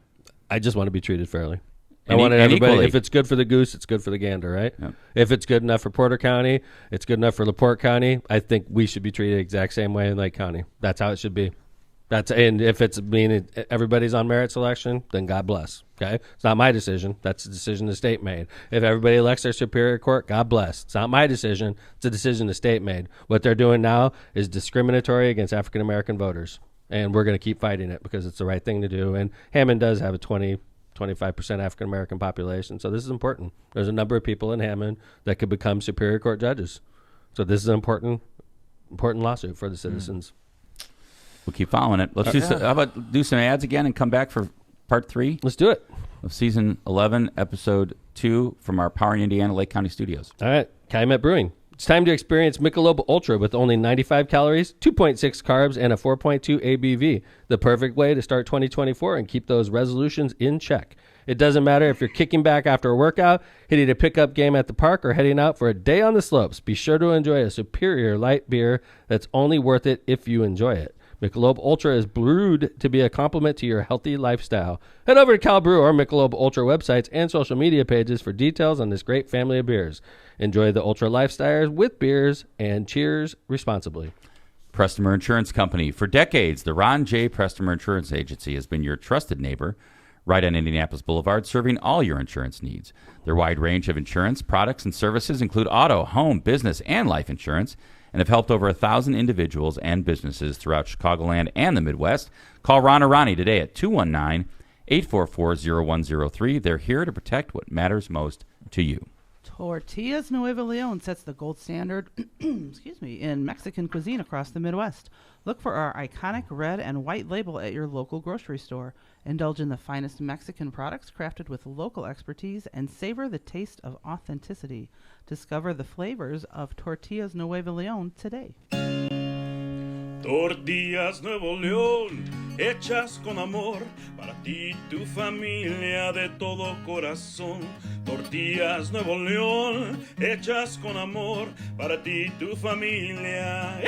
I just want to be treated fairly. I And want and everybody. equally. If it's good for the goose, it's good for the gander, right? Yep. If it's good enough for Porter County, it's good enough for LaPorte County. I think we should be treated the exact same way in Lake County. That's how it should be. And if it's meaning everybody's on merit selection, then God bless. Okay, it's not my decision. That's a decision the state made. If everybody elects their superior court, God bless. It's not my decision. It's a decision the state made. What they're doing now is discriminatory against African American voters, and we're going to keep fighting it because it's the right thing to do. And Hammond does have a 25% African American population, so this is important. There's a number of people in Hammond that could become superior court judges. So this is an important lawsuit for the citizens. We'll keep following it. Let's how about do some ads again and come back for part 3 Let's do it. of season 11, episode 2 from our Powering Indiana Lake County studios. All right, Calumet Brewing. It's time to experience Michelob Ultra with only 95 calories, 2.6 carbs, and a 4.2 ABV. The perfect way to start 2024 and keep those resolutions in check. It doesn't matter if you're kicking back after a workout, hitting a pickup game at the park, or heading out for a day on the slopes. Be sure to enjoy a superior light beer that's only worth it if you enjoy it. Michelob Ultra is brewed to be a complement to your healthy lifestyle. Head over to Cal Brew or Michelob Ultra websites and social media pages for details on this great family of beers. Enjoy the Ultra lifestyles with beers and cheers responsibly. Prestmer Insurance Company. For decades, the Ron J. Prestmer Insurance Agency has been your trusted neighbor right on Indianapolis Boulevard, serving all your insurance needs. Their wide range of insurance products and services include auto, home, business, and life insurance, and have helped over 1,000 individuals and businesses throughout Chicagoland and the Midwest. Call Ron or Ronnie today at 219-844-0103. They're here to protect what matters most to you. Tortillas Nuevo Leon sets the gold standard in Mexican cuisine across the Midwest. Look for our iconic red and white label at your local grocery store. Indulge in the finest Mexican products crafted with local expertise and savor the taste of authenticity. Discover the flavors of Tortillas Nuevo Leon today. Tortillas Nuevo León, hechas con amor, para ti, tu familia, de todo corazón. Tortillas Nuevo León, hechas con amor, para ti, tu familia,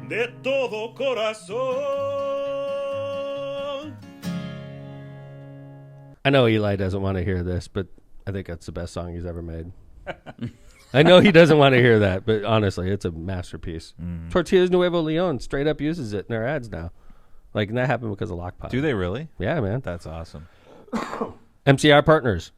de todo corazón. I know Eli doesn't want to hear this, but I think that's the best song he's ever made. I know he doesn't want to hear that, but honestly, it's a masterpiece. Tortillas Nuevo Leon straight up uses it in their ads now. Like, and that happened because of Lockpot. Do they really? Yeah, man. That's awesome. MCR Partners.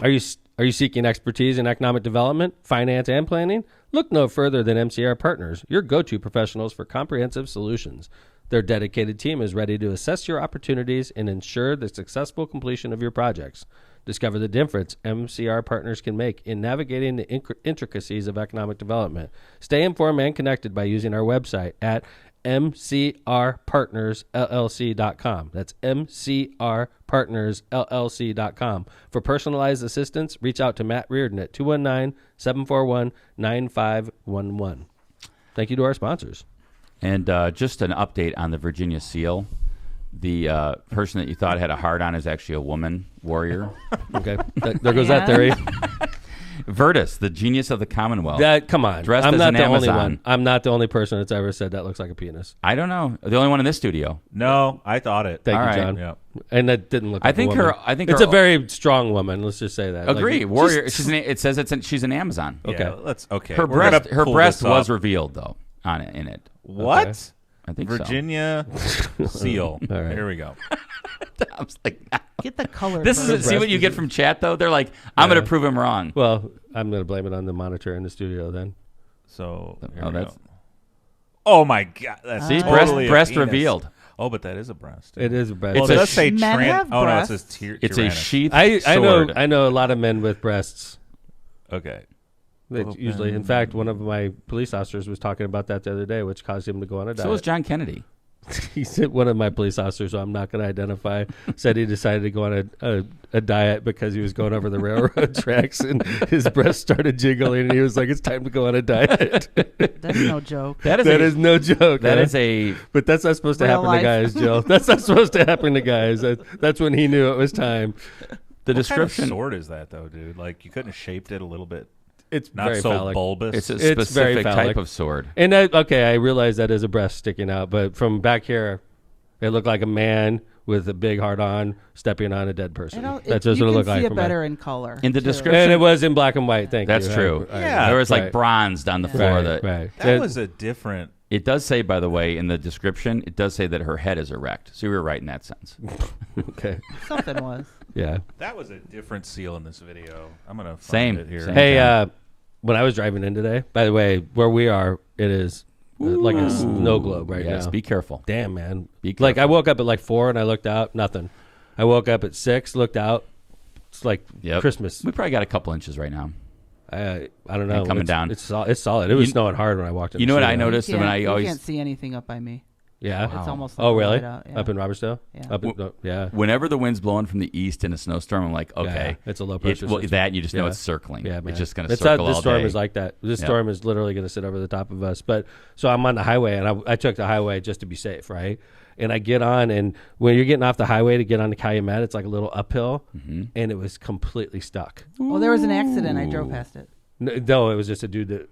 Are you seeking expertise in economic development, finance, and planning? Look no further than MCR Partners, your go-to professionals for comprehensive solutions. Their dedicated team is ready to assess your opportunities and ensure the successful completion of your projects. Discover the difference MCR partners can make in navigating the intricacies of economic development. Stay informed and connected by using our website at mcrpartnersllc.com. That's mcrpartnersllc.com. For personalized assistance, reach out to Matt Reardon at 219-741-9511. Thank you to our sponsors. And just an update on the Virginia SEAL. The person that you thought had a hard-on is actually a woman warrior. Okay. There goes that theory. Virtus, the genius of the Commonwealth. Come on. Dressed I'm as not an the only Amazon. one. I'm not the only person that's ever said that looks like a penis. I don't know. The only one in this studio. No, I thought it. Thank All you, right. John. Yep. And that didn't look I like think a woman. It's her- a very strong woman. Let's just say that. Agree. Like, Warrior. It says she's an Amazon. Okay. Yeah, let's. Okay. Her we're gonna breast pull this was up. revealed though in it. What? Okay. I think Virginia SEAL. All right. Here we go. so. I was like, Get the color. this first. is see what you get from chat though. They're like, I'm going to prove him wrong. Well, I'm going to blame it on the monitor in the studio then. So. Here Oh, we that's- go. Oh my God! That's See, totally a breast penis. revealed. Oh, but that is a breast. It is a breast. Well, It's it a does say Men have Oh no, it says breasts. It's a tyrannus. sheath I sword. know a lot of men with breasts. Okay. That usually, in fact, one of my police officers was talking about that the other day, which caused him to go on a diet. So was John Kennedy. He said one of my police officers, who I'm not going to identify, said he decided to go on a diet because he was going over the railroad tracks and his breast started jiggling and he was like, it's time to go on a diet. That's no joke. That That is no joke. that huh? is a But that's not supposed to Real happen life. to guys, Jill. That's not supposed to happen to guys. That's when he knew it was time. the What description. kind of sword is that though, dude? Like you couldn't have shaped it a little bit. It's Not very so phallic. bulbous. It's a It's very specific phallic. type of sword. And I realize that is a breast sticking out, but from back here, it looked like a man with a big heart on stepping on a dead person. That's just you what it can looked like. see it from back. better in color. In the too. description- And it was in black and white. Thank you. That's true. Yeah. There was like Right. bronzed on the floor. Right, That right. that was a different. It does say, by the way, in the description, it does say that her head is erect. So you were right in that sense. Okay. Something was. Yeah. That was a different seal in this video. I'm gonna find Same. it here. Same. Hey, when I was driving in today, by the way, where we are, it is like a snow globe right Yes, now. be careful. Damn, man. Be Like, I careful. woke up at like 4 and I looked out, nothing. I woke up at 6, looked out. It's like Yep. Christmas. We probably got a couple inches right now. I don't know. And coming It's- down. It's solid. It was You- snowing hard when I walked in. You the know what I studio. noticed? You when can't- I you always, can't see anything up by me. Yeah. It's almost Oh, like really? light out, yeah. Up in Robertsdale? Yeah. Up in, yeah. whenever the wind's blowing from the east in a snowstorm, I'm like, okay, Yeah, it's a low pressure Well, system. that you just know Yeah. it's circling. Yeah, man. It's just going to It's not- circle this all storm day. is like that. This Yeah. storm is literally going to sit over the top of us. But so I'm on the highway, and I took the highway just to be safe, right? And I get on, and when you're getting off the highway to get on the Calumet, it's like a little uphill, and it was completely stuck. Well, there was an accident. I drove past it. No, it was just a dude that.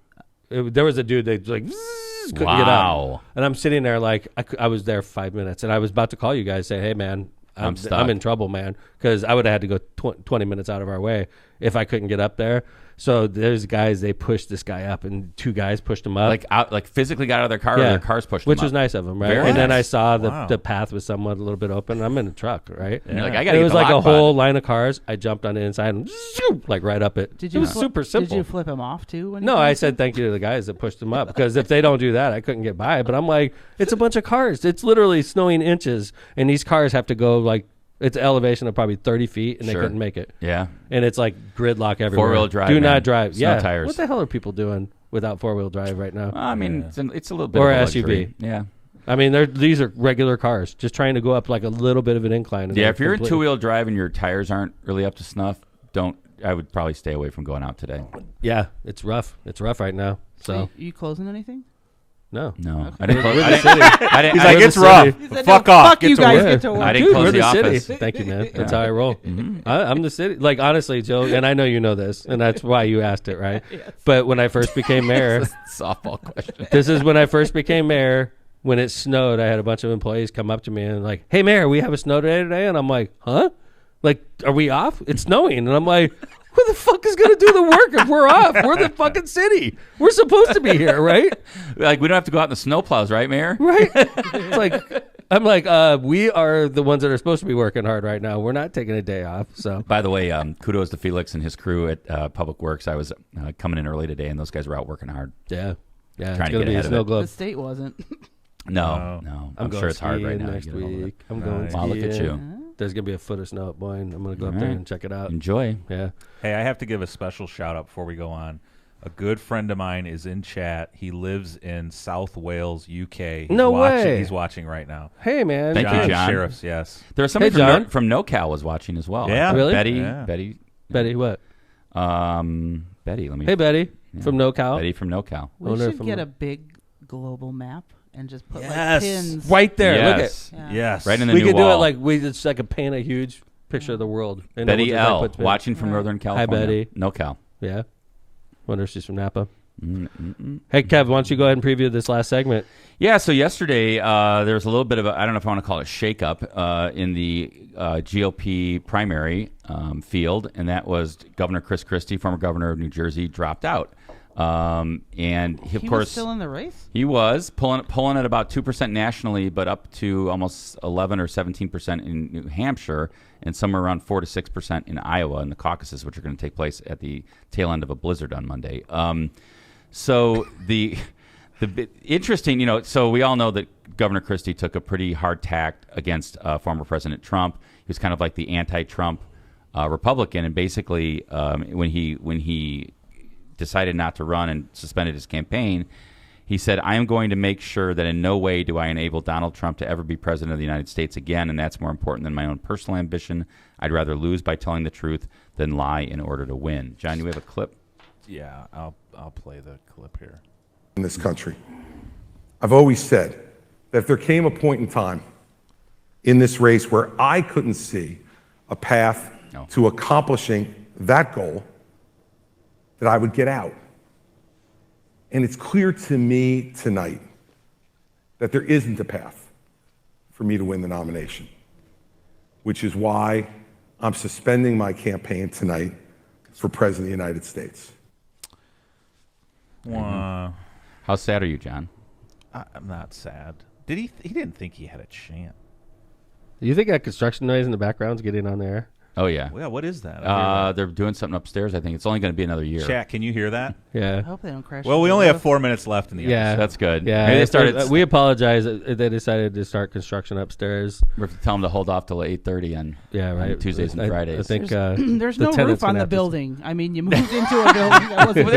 There was a dude that like couldn't get Wow. up, and I'm sitting there like I was there 5 minutes, and I was about to call you guys, say, hey man, I'm stuck. I'm in trouble, man, because I would have had to go 20 minutes out of our way if I couldn't get up there. So there's guys, they pushed this guy up, and 2 guys pushed him up. like physically got out of their car, or their cars pushed which them was up. nice of them, right? Very and then I nice. saw Wow. the path was somewhat a little bit open. I'm in a truck, right? And you're like, I And got to it get was the like a lock whole button. line of cars. I jumped on the inside and zoom, like right up it. Did It you? was fli- super simple. Did you flip him off too? When he No, came I up? said thank you to the guys that pushed them up, because if they don't do that, I couldn't get by. But I'm like, it's a bunch of cars. It's literally snowing inches, and these cars have to go like, it's an elevation of probably 30 feet, and they Sure. couldn't make it. Yeah. And it's like gridlock everywhere. 4-wheel drive, Do man. not drive. Snow Yeah. tires. What the hell are people doing without 4-wheel drive right now? I mean, it's a little bit Or of a SUV. luxury. Yeah. I mean, these are regular cars, just trying to go up like a little bit of an incline. and Yeah, they're if you're in completely- 2-wheel drive and your tires aren't really up to snuff, I would probably stay away from going out today. Yeah, it's rough. It's rough right now. So, You closing anything? no. No. I didn't close We're I the didn't- city. I didn't- He's I like, didn't- it's rough. He said, Fuck no, off. fuck Get you to guys, work. get to work. I didn't Dude, close we're the the office. city. Thank you, man. That's how I roll. I'm the city. Like, honestly, Joe, and I know you know this, and that's why you asked it, right? But when I first became mayor, Softball question. this is when I first became mayor. When it snowed, I had a bunch of employees come up to me and like, hey, mayor, we have a snow day today. And I'm like, huh? Like, are we off? It's snowing. And I'm like, who the fuck is going to do the work if we're off? We're the fucking city. We're supposed to be here, right? Like, we don't have to go out in the snowplows, right, Mayor? Right? It's like, I'm like, we are the ones that are supposed to be working hard right now. We're not taking a day off. So, By the way, kudos to Felix and his crew at Public Works. I was coming in early today, and those guys were out working hard. yeah. Yeah. Trying It's to going get to be a ahead of snow it. The globe. state wasn't. No. I'm going sure it's hard right skiing now. to next get a hold of it. week. I'm going Wow, look at skiing. you. There's gonna be a foot of snow at Boyne. I'm gonna go up there and check it out. Enjoy. Yeah. Hey, I have to give a special shout out before we go on. A good friend of mine is in chat. He lives in South Wales, UK. He's No watching, way. He's watching right now. Hey, man. Thank you, John. Sheriffs, yes. There was somebody Hey, John. from NoCal was watching as well. Yeah. Really? Betty. Yeah. Betty. Betty, what? Betty. Let me. Hey, Betty from NoCal. Betty from NoCal. We wonder should if I'm get a- a big global map and just put like Yes. pins. Right there. Yes. Yeah. Yes. Right in the We new could wall. do it like it's like a paint a huge picture of the world. And then Betty we'll just, L. like, put- watching from Right. Northern Hi, California. Betty. NoCal. Yeah. Wonder if she's from Napa. Hey, Kev, why don't you go ahead and preview this last segment? Yeah, so yesterday there was a little bit of I don't know if I want to call it a shakeup in the GOP primary field, and that was Governor Chris Christie, former governor of New Jersey, dropped out. And he, of He course, was still in the race? he was pulling at about 2% nationally, but up to almost 11 or 17% in New Hampshire, and somewhere around 4 to 6% in Iowa in the caucuses, which are going to take place at the tail end of a blizzard on Monday. So the interesting, so we all know that Governor Christie took a pretty hard tack against former President Trump. He was kind of like the anti-Trump Republican, and basically when he decided not to run and suspended his campaign, he said, "I am going to make sure that in no way do I enable Donald Trump to ever be president of the United States again, and that's more important than my own personal ambition. I'd rather lose by telling the truth than lie in order to win." John, you have a clip? Yeah, I'll play the clip here. In this country. I've always said that if there came a point in time in this race where I couldn't see a path to accomplishing that goal, that I would get out. And it's clear to me tonight that there isn't a path for me to win the nomination, which is why I'm suspending my campaign tonight for President of the United States. How sad are you, John? I'm not sad. He didn't think he had a chance. You think that construction noise in the background's getting on the air? Oh, yeah. Yeah, what is that? They're doing something upstairs. I think it's only going to be another year. Chat, can you hear that? I Yeah. hope they don't crash. Well, we into only the have 4 minutes left in the Yeah. That's good. Yeah. Maybe they started. We apologize. They decided to start construction upstairs. We have to tell them to hold off till 8:30 on Yeah, right. Tuesdays and I Fridays. think There's the no tenant's roof on gonna the have to- building. I mean, you moved into a building that wasn't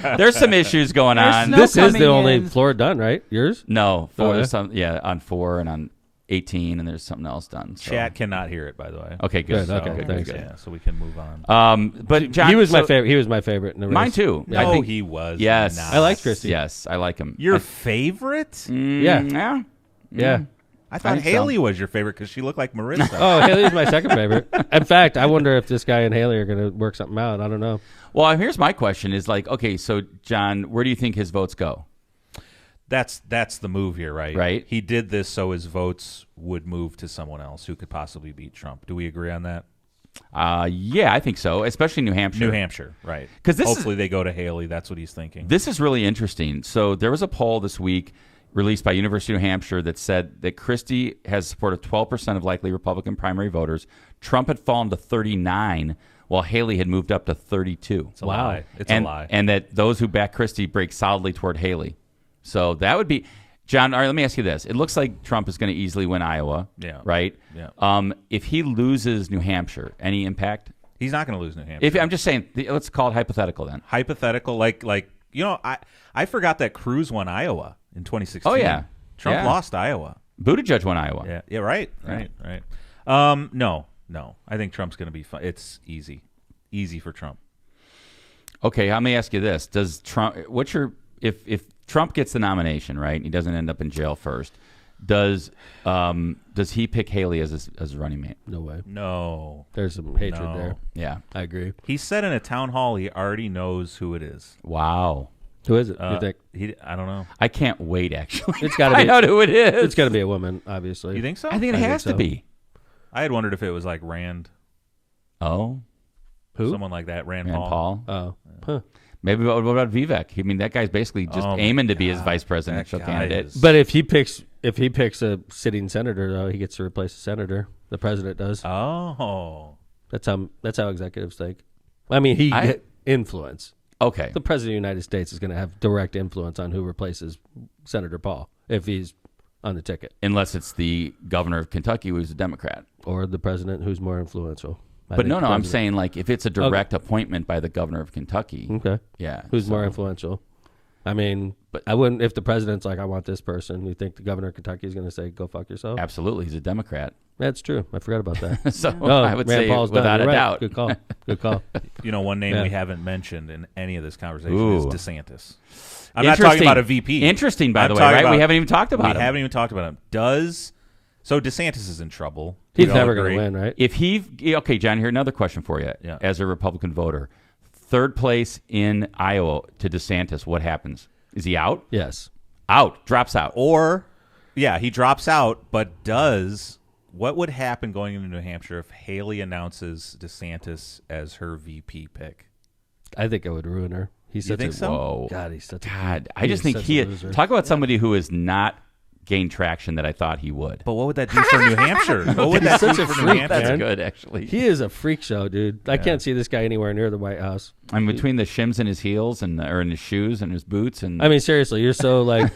there. There's some issues going There's on. no This is coming the only in. floor done, right? Yours? No, Oh, there's some, on 4 and on 18, and there's something else done. So. Chat cannot hear it, by the way. Okay, good. Good, okay, thanks. Yeah, so we can move on. But John, He was my so- favorite. He was my favorite in the race. Mine too. Yeah. I No, think he was. Yes, not. I like Christie. Yes, I like him. Your favorite? Yeah. Yeah. Yeah. I thought think so. Haley was your favorite because she looked like Marissa. Oh, Haley's my second favorite. In fact, I wonder if this guy and Haley are going to work something out. I don't know. Well, here's my question: is like, okay, so John, where do you think his votes go? That's the move here, right? Right. He did this so his votes would move to someone else who could possibly beat Trump. Do we agree on that? Yeah, I think so, especially New Hampshire. New Hampshire, right? 'Cause this hopefully they go to Haley. That's what he's thinking. This is really interesting. So there was a poll this week released by University of New Hampshire that said that Christie has support of 12% of likely Republican primary voters. Trump had fallen to 39, while Haley had moved up to 32. It's a lie. It's a lie. And that those who back Christie break solidly toward Haley. So that would be, John. All right, let me ask you this: it looks like Trump is going to easily win Iowa. Yeah. Right. Yeah. If he loses New Hampshire, any impact? He's not going to lose New Hampshire. If I'm just saying, let's call it hypothetical then. Hypothetical, like I forgot that Cruz won Iowa in 2016. Oh, yeah. Trump Yeah. lost Iowa. Buttigieg won Iowa. Yeah. Right. No. I think Trump's going to be fine. It's easy for Trump. Okay, let me ask you this: does Trump? What's your if Trump gets the nomination, right? And he doesn't end up in jail first. Does he pick Haley as a running mate? No way. No. There's some hatred No. there. Yeah. I agree. He said in a town hall he already knows who it is. Wow. Who is it? You think? I don't know. I can't wait. Actually, It's gotta I be- know who it is. It's got to be a woman, obviously. You think so? I think it I think has to so. be. I had wondered if it was like Rand. Oh, Who? Someone like that, Rand and Paul. Paul. Oh. Huh. Maybe what about Vivek? I mean, that guy's basically just Oh, my aiming to be his God. vice presidential That guy candidate. is- But if he picks a sitting senator, though, he gets to replace the senator. The president does. Oh. That's how executives think. I mean, he get influence. Okay. The president of the United States is going to have direct influence on who replaces Senator Paul if he's on the ticket. Unless it's the governor of Kentucky, who's a Democrat. or the president who's more influential. But no, I'm saying like if it's a direct appointment by the governor of Kentucky. Okay. Yeah. Who's more influential? I mean, but I wouldn't, if the president's like, I want this person, you think the governor of Kentucky is going to say, go fuck yourself? Absolutely. He's a Democrat. That's true. I forgot about that. So I would Rand say Paul's without a right. doubt. Good call. Good call. You know, one name we haven't mentioned in any of this conversation is DeSantis. I'm not Interesting. talking about a VP. Interesting, by the way, right? We haven't even talked about him. We haven't even talked about him. So DeSantis is in trouble. He's never going to win, right? Okay, John, here another question for you. Yeah. As a Republican voter, third place in Iowa to DeSantis, what happens? Is he out? Yes. Out. Drops out. Or, yeah, he drops out, but what would happen going into New Hampshire if Haley announces DeSantis as her VP pick? I think it would ruin her. You think so? Whoa. God, he's such a God, I just think talk about somebody who is not gained traction that I thought he would. But what would that do for New Hampshire? What would that do such a for New freak, Hampshire? That's good, actually. He is a freak show, dude. I can't see this guy anywhere near the White House. I'm between the shims in his heels or in his shoes and his boots. And I mean, seriously, you're so like,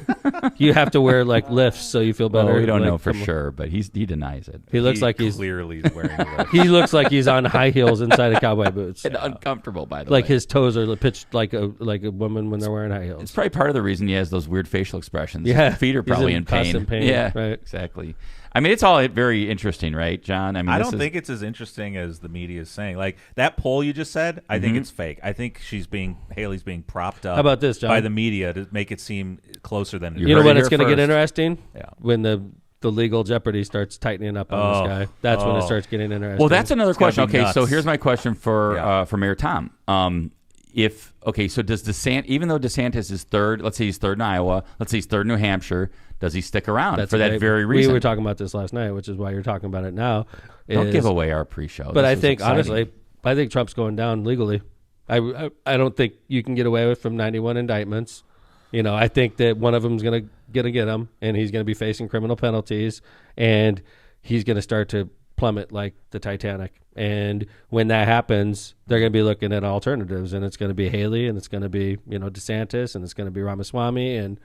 you have to wear like lifts so you feel better. Well, we don't like, know for sure, but he denies it. He looks like he's clearly wearing a lift. He looks like he's on high heels inside of cowboy boots. And uncomfortable, by the way. Like his toes are pitched like a woman when they're wearing high heels. It's probably part of the reason he has those weird facial expressions. Yeah, His feet are probably in pain. constant pain. Yeah, right. Exactly. I mean, it's all very interesting, right, John? I mean, I don't think it's as interesting as the media is saying. Like that poll you just said, I think it's fake. I think Haley's being propped up. How about this, John? By the media to make it seem closer than it is. You know when it's here going to get first. interesting? Yeah. When the legal jeopardy starts tightening up on this guy. That's when it starts getting interesting. Well, that's another question. be Okay, nuts. so here's my question for Mayor Tom. So does DeSantis, even though DeSantis is third, let's say he's third in Iowa, let's say he's third in New Hampshire, does he stick around for that very reason? We were talking about this last night, which is why you're talking about it now. Don't give away our pre-show. But This I is think, exciting. honestly, I think Trump's going down legally. I don't think you can get away with from 91 indictments. You know, I think that one of them's going to get him, and he's going to be facing criminal penalties, and he's going to start to plummet like the Titanic. And when that happens, they're going to be looking at alternatives, and it's going to be Haley, and it's going to be, DeSantis, and it's going to be Ramaswamy, and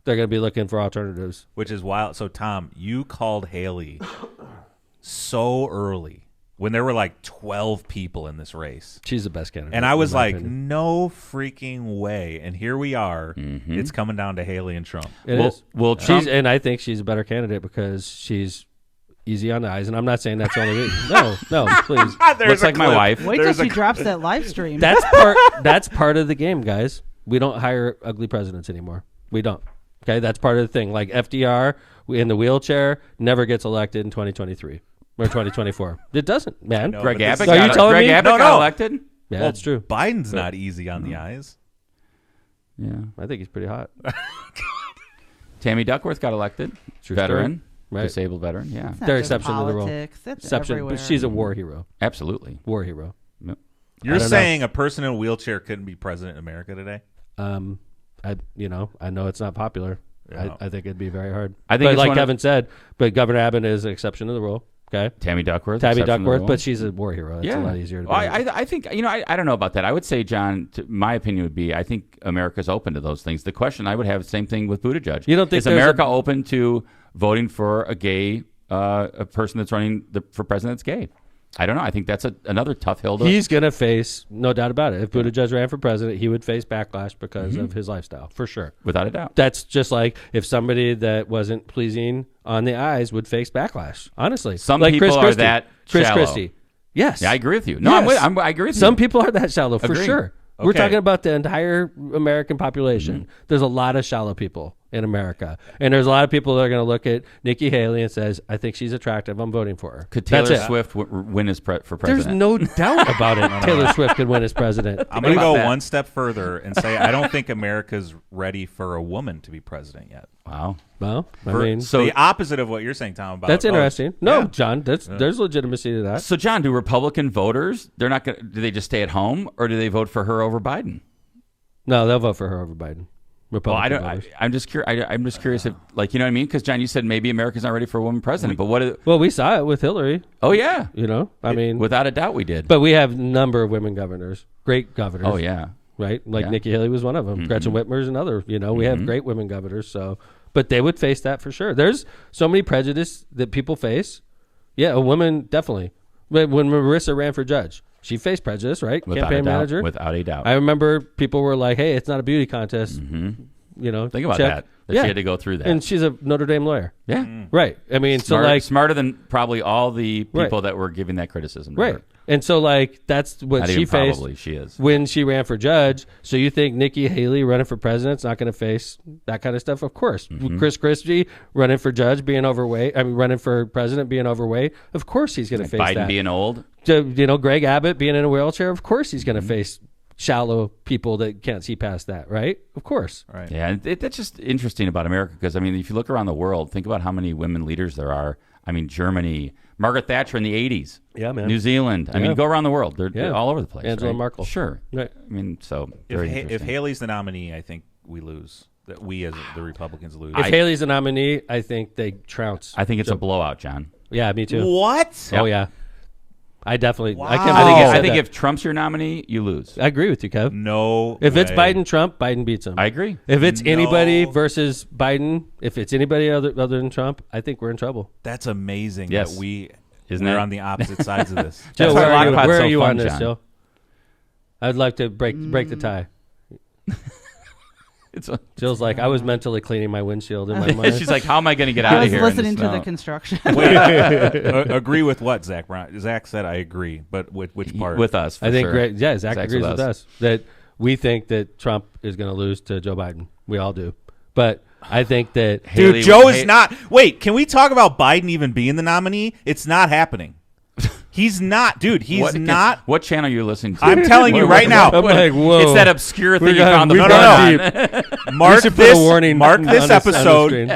they're going to be looking for alternatives. Which is wild. So, Tom, you called Haley so early when there were like 12 people in this race. She's the best candidate. And I was like, opinion. no freaking way. And here we are. Mm-hmm. It's coming down to Haley and Trump. It is. Well, Trump, And I think she's a better candidate because she's easy on the eyes. And I'm not saying that's the only reason. No, please. looks like my wife. Wait till she drops that live stream. That's part of the game, guys. We don't hire ugly presidents anymore. We don't. Okay, that's part of the thing. Like FDR in the wheelchair never gets elected in 2023 or 2024. It doesn't, man. know, Greg but this- Abbott, Are you telling me? Abbott No, got no. elected? Yeah, Well, that's true. Biden's not easy on the eyes. Yeah. I think he's pretty hot. Tammy Duckworth got elected. True Veteran. Right. Disabled veteran. Yeah. It's not They're just exception to the rule. politics. It's Exception, everywhere. but she's a war hero. Absolutely. War hero. Yep. You're I don't saying a person in a wheelchair couldn't be president in America today? I know it's not popular. Yeah. I think it'd be very hard. I think but it's like one of- Kevin said, but Governor Abbott is an exception to the rule. Okay. Tammy Duckworth. Tabby exception to the Duckworth, rule. but she's a war hero. It's a lot easier to be. Well, I think, I don't know about that. I would say, John, my opinion would be, I think America's open to those things. The question I would have, same thing with Buttigieg. You don't think is there's America a- open to voting for a gay, a person that's running for president that's gay? I don't know. I think that's another tough hill to... He's going to face, no doubt about it. If Buttigieg ran for president, he would face backlash because of his lifestyle, for sure. Without a doubt. That's just like if somebody that wasn't pleasing on the eyes would face backlash. Honestly, Some like people Chris are Christie. that Chris shallow. Christie. Yes. Yeah, I agree with you. No, Yes. I agree with you. Some people are that shallow for Agreed. sure. We're Okay. talking about the entire American population. There's a lot of shallow people in America, and there's a lot of people that are going to look at Nikki Haley and says, "I think she's attractive. I'm voting for her." Could That's Taylor it. Swift win as for president? There's no doubt about it. Taylor Swift could win as president. I'm going to about go that? one step further and say I don't think America's ready for a woman to be president yet. Wow. Well, I mean, So the opposite of what you're saying, Tom. About that's interesting. No, yeah. John, there's legitimacy to that. So, John, do Republican voters, they're not going to, do they just stay at home or do they vote for her over Biden? No, they'll vote for her over Biden. Well, I Republican don't. voters. I'm just curious. I'm just curious if, like, you know what I mean? Because John, you said maybe America's not ready for a woman president, but what? Well, we saw it with Hillary. Oh yeah, I mean, without a doubt, we did. but we have a number of women governors, great governors. Oh yeah, right? Like Yeah. Nikki Haley was one of them. Gretchen Whitmer's another. We have great women governors. So, but they would face that for sure. There's so many prejudice that people face. Yeah, a woman, definitely. But when Marissa ran for judge, she faced prejudice, right? Without Campaign a doubt, manager. Without a doubt. I remember people were like, hey, it's not a beauty contest. You know, Think about check. that she had to go through that. And she's a Notre Dame lawyer. Yeah. Right. I mean, Smart, so like. smarter than probably all the people Right. that were giving that criticism. To Right. her. And so like that's what Not she even faced probably, she is. when she ran for judge. So you think Nikki Haley running for president's not going to face that kind of stuff? Of course. Chris Christie running for judge being overweight. I mean, running for president being overweight. Of course he's going to face Biden that. being old. So, you know, Greg Abbott being in a wheelchair. Of course he's going to face shallow people that can't see past that. Right. Of course. Right. Yeah, and that's just interesting about America because, I mean, if you look around the world, think about how many women leaders there are. I mean, Germany, Margaret Thatcher in the 80s. Yeah, man. New Zealand. I mean, go around the world. They're all over the place. Angela right? Merkel. Sure. Right. I mean, so If, very if interesting. Haley's the nominee, I think we lose. That we as the Republicans lose. If Haley's the nominee, I think they trounce. I think it's a blowout, John. Yeah, me too. What? Oh, yeah. I definitely. Wow. I can't I believe you think, said that. if Trump's your nominee, you lose. I agree with you, Kev. No. If it's way. Biden Trump, Biden beats him. I agree. If it's anybody No. versus Biden, if it's anybody other than Trump, I think we're in trouble. That's amazing. Yes. That we're Isn't it? on the opposite sides of this. Joe, That's why where are you, Lockpod's where so are you fun, on this, John. Joe? I'd like to break the tie. Jill's like, I was mentally cleaning my windshield in my mind. She's like, how am I going to get I out of was here? listening in to the the snow? construction. Agree with what Zach Brown? Zach said I agree, but with which part? With us, for I think, sure. Zach Zach's agrees with us that we think that Trump is going to lose to Joe Biden. We all do. But I think that Dude, Haley- Joe is not. Wait, can we talk about Biden even being the nominee? It's not happening. He's not, dude. He's not. What channel are you listening to? I'm telling you right now. I'm like, whoa. It's that obscure thing you got- found the we book got on. Mark should put a this. warning Mark on this the- on the episode. screen.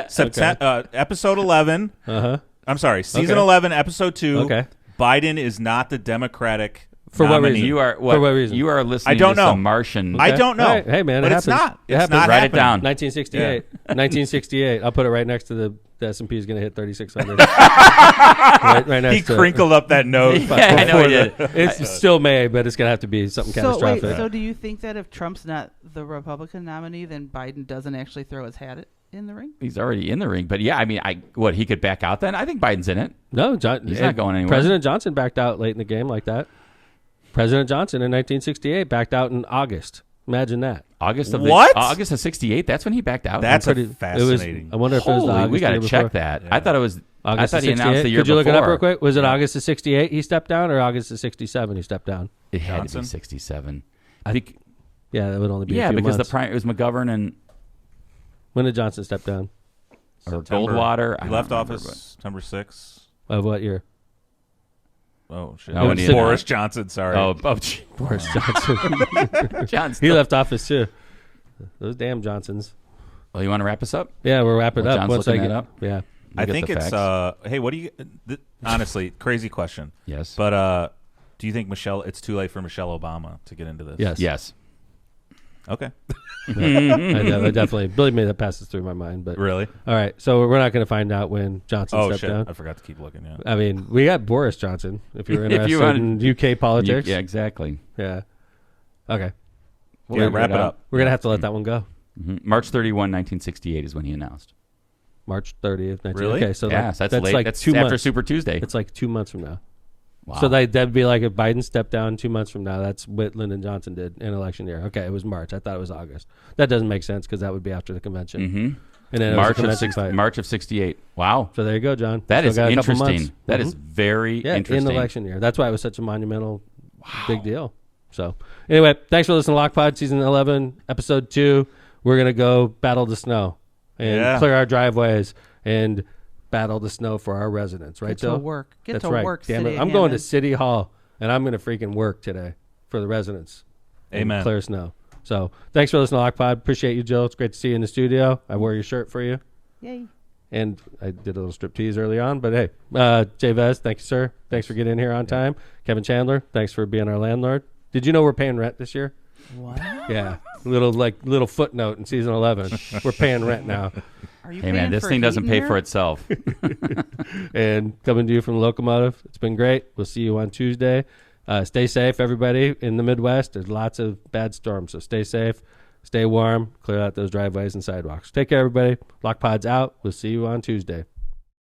Episode 11. Uh-huh. I'm sorry, season Okay. 11, episode 2. Okay. Biden is not the Democratic For what nominee. reason? You are For what reason? You are listening I don't to know. some Martian. I don't know. All right. Hey, man, but it it's happens. not. It It's happens. not Write it happening. down. 1968. 1968. I'll put it right next to the S&P is going to hit 3,600. right next He to it. crinkled up that nose. Yeah, I know he did. It's still May, but it's going to have to be something So wait, catastrophic. so do you think that if Trump's not the Republican nominee, then Biden doesn't actually throw his hat in the ring? He's already in the ring, but yeah, I mean, he could back out then? I think Biden's in it. No, He's not going anywhere. President Johnson backed out late in the game like that. President Johnson in 1968 backed out in August. Imagine that. August of What? August of '68. That's when he backed out. That's It was, fascinating. I wonder if it was the Holy, August we got to year check before. that. I thought it was. August I of thought he announced 68. the year Could you look before. it up real quick? Was it August of 68 he stepped down or August of 67 he stepped down? It had to Johnson? be '67. Yeah, that would only be a Yeah, few because months. it was McGovern and When did Johnson step down? or September. Goldwater. I He don't left remember, office September 6th. Of what year? Oh, shit. No, when he Boris announced- Johnson, sorry. gee. Boris Johnson. John. He Still. left office too. Those damn Johnsons. Well, you want to wrap us up? Yeah, we'll wrap it While up John's once I looking get that up? Yeah. I get think the it's, facts. hey, what do you, honestly, crazy question. Yes. But do you think it's too late for Michelle Obama to get into this? Yes. Yes. Okay. I definitely. Believe me, that passes through my mind. But Really? all right, so we're not going to find out when Johnson Oh, stepped shit. down. I forgot to keep looking, yeah. I mean, we got Boris Johnson. If you're If interested you wanted- in UK politics, Yeah, exactly. yeah. Okay, We'll Yeah, figure wrap it it out. up. we're gonna have to let that one go. March 31, 1968 is when he announced. March 30th. 19. Really? Okay, so Yeah, like, so that's late. like That's 2 after months. Super Tuesday. It's like 2 months from now. Wow. So that'd be like if Biden stepped down 2 months from now. That's what Lyndon Johnson did in election year. Okay, it was March. I thought it was August. That doesn't make sense because that would be after the convention. Mhm. And then it was a convention fight. March of '68. Wow. So there you go, John. That Still is got a couple interesting. months. That Mhm. is very Yeah, interesting. in election year. That's why it was such a monumental, big deal. So anyway, thanks for listening to Lockpod Season 11, Episode 2. We're going to go battle the snow and clear our driveways and battle the snow for our residents. Right, Get to Joe? work. Get That's to right. work, Damn City it. of I'm going to Hammond. City Hall, and I'm going to freaking work today for the residents. and Amen. Clear snow. So thanks for listening to Lockpod. Appreciate you, Jill. It's great to see you in the studio. I wore your shirt for you. Yay. And I did a little striptease early on, but hey, Jay Vez, thank you, sir. Thanks for getting in here on time. Kevin Chandler, thanks for being our landlord. Did you know we're paying rent this year? What? Yeah, little footnote in season 11. We're paying rent now, Are you Hey man, paying this for thing doesn't heat pay in for here? itself. and coming to you from the Locomotive. It's been great. We'll see you on Tuesday. Stay safe, everybody in the Midwest. There's lots of bad storms, so stay safe, stay warm, clear out those driveways and sidewalks. Take care, everybody. Lockpod's out. We'll see you on Tuesday.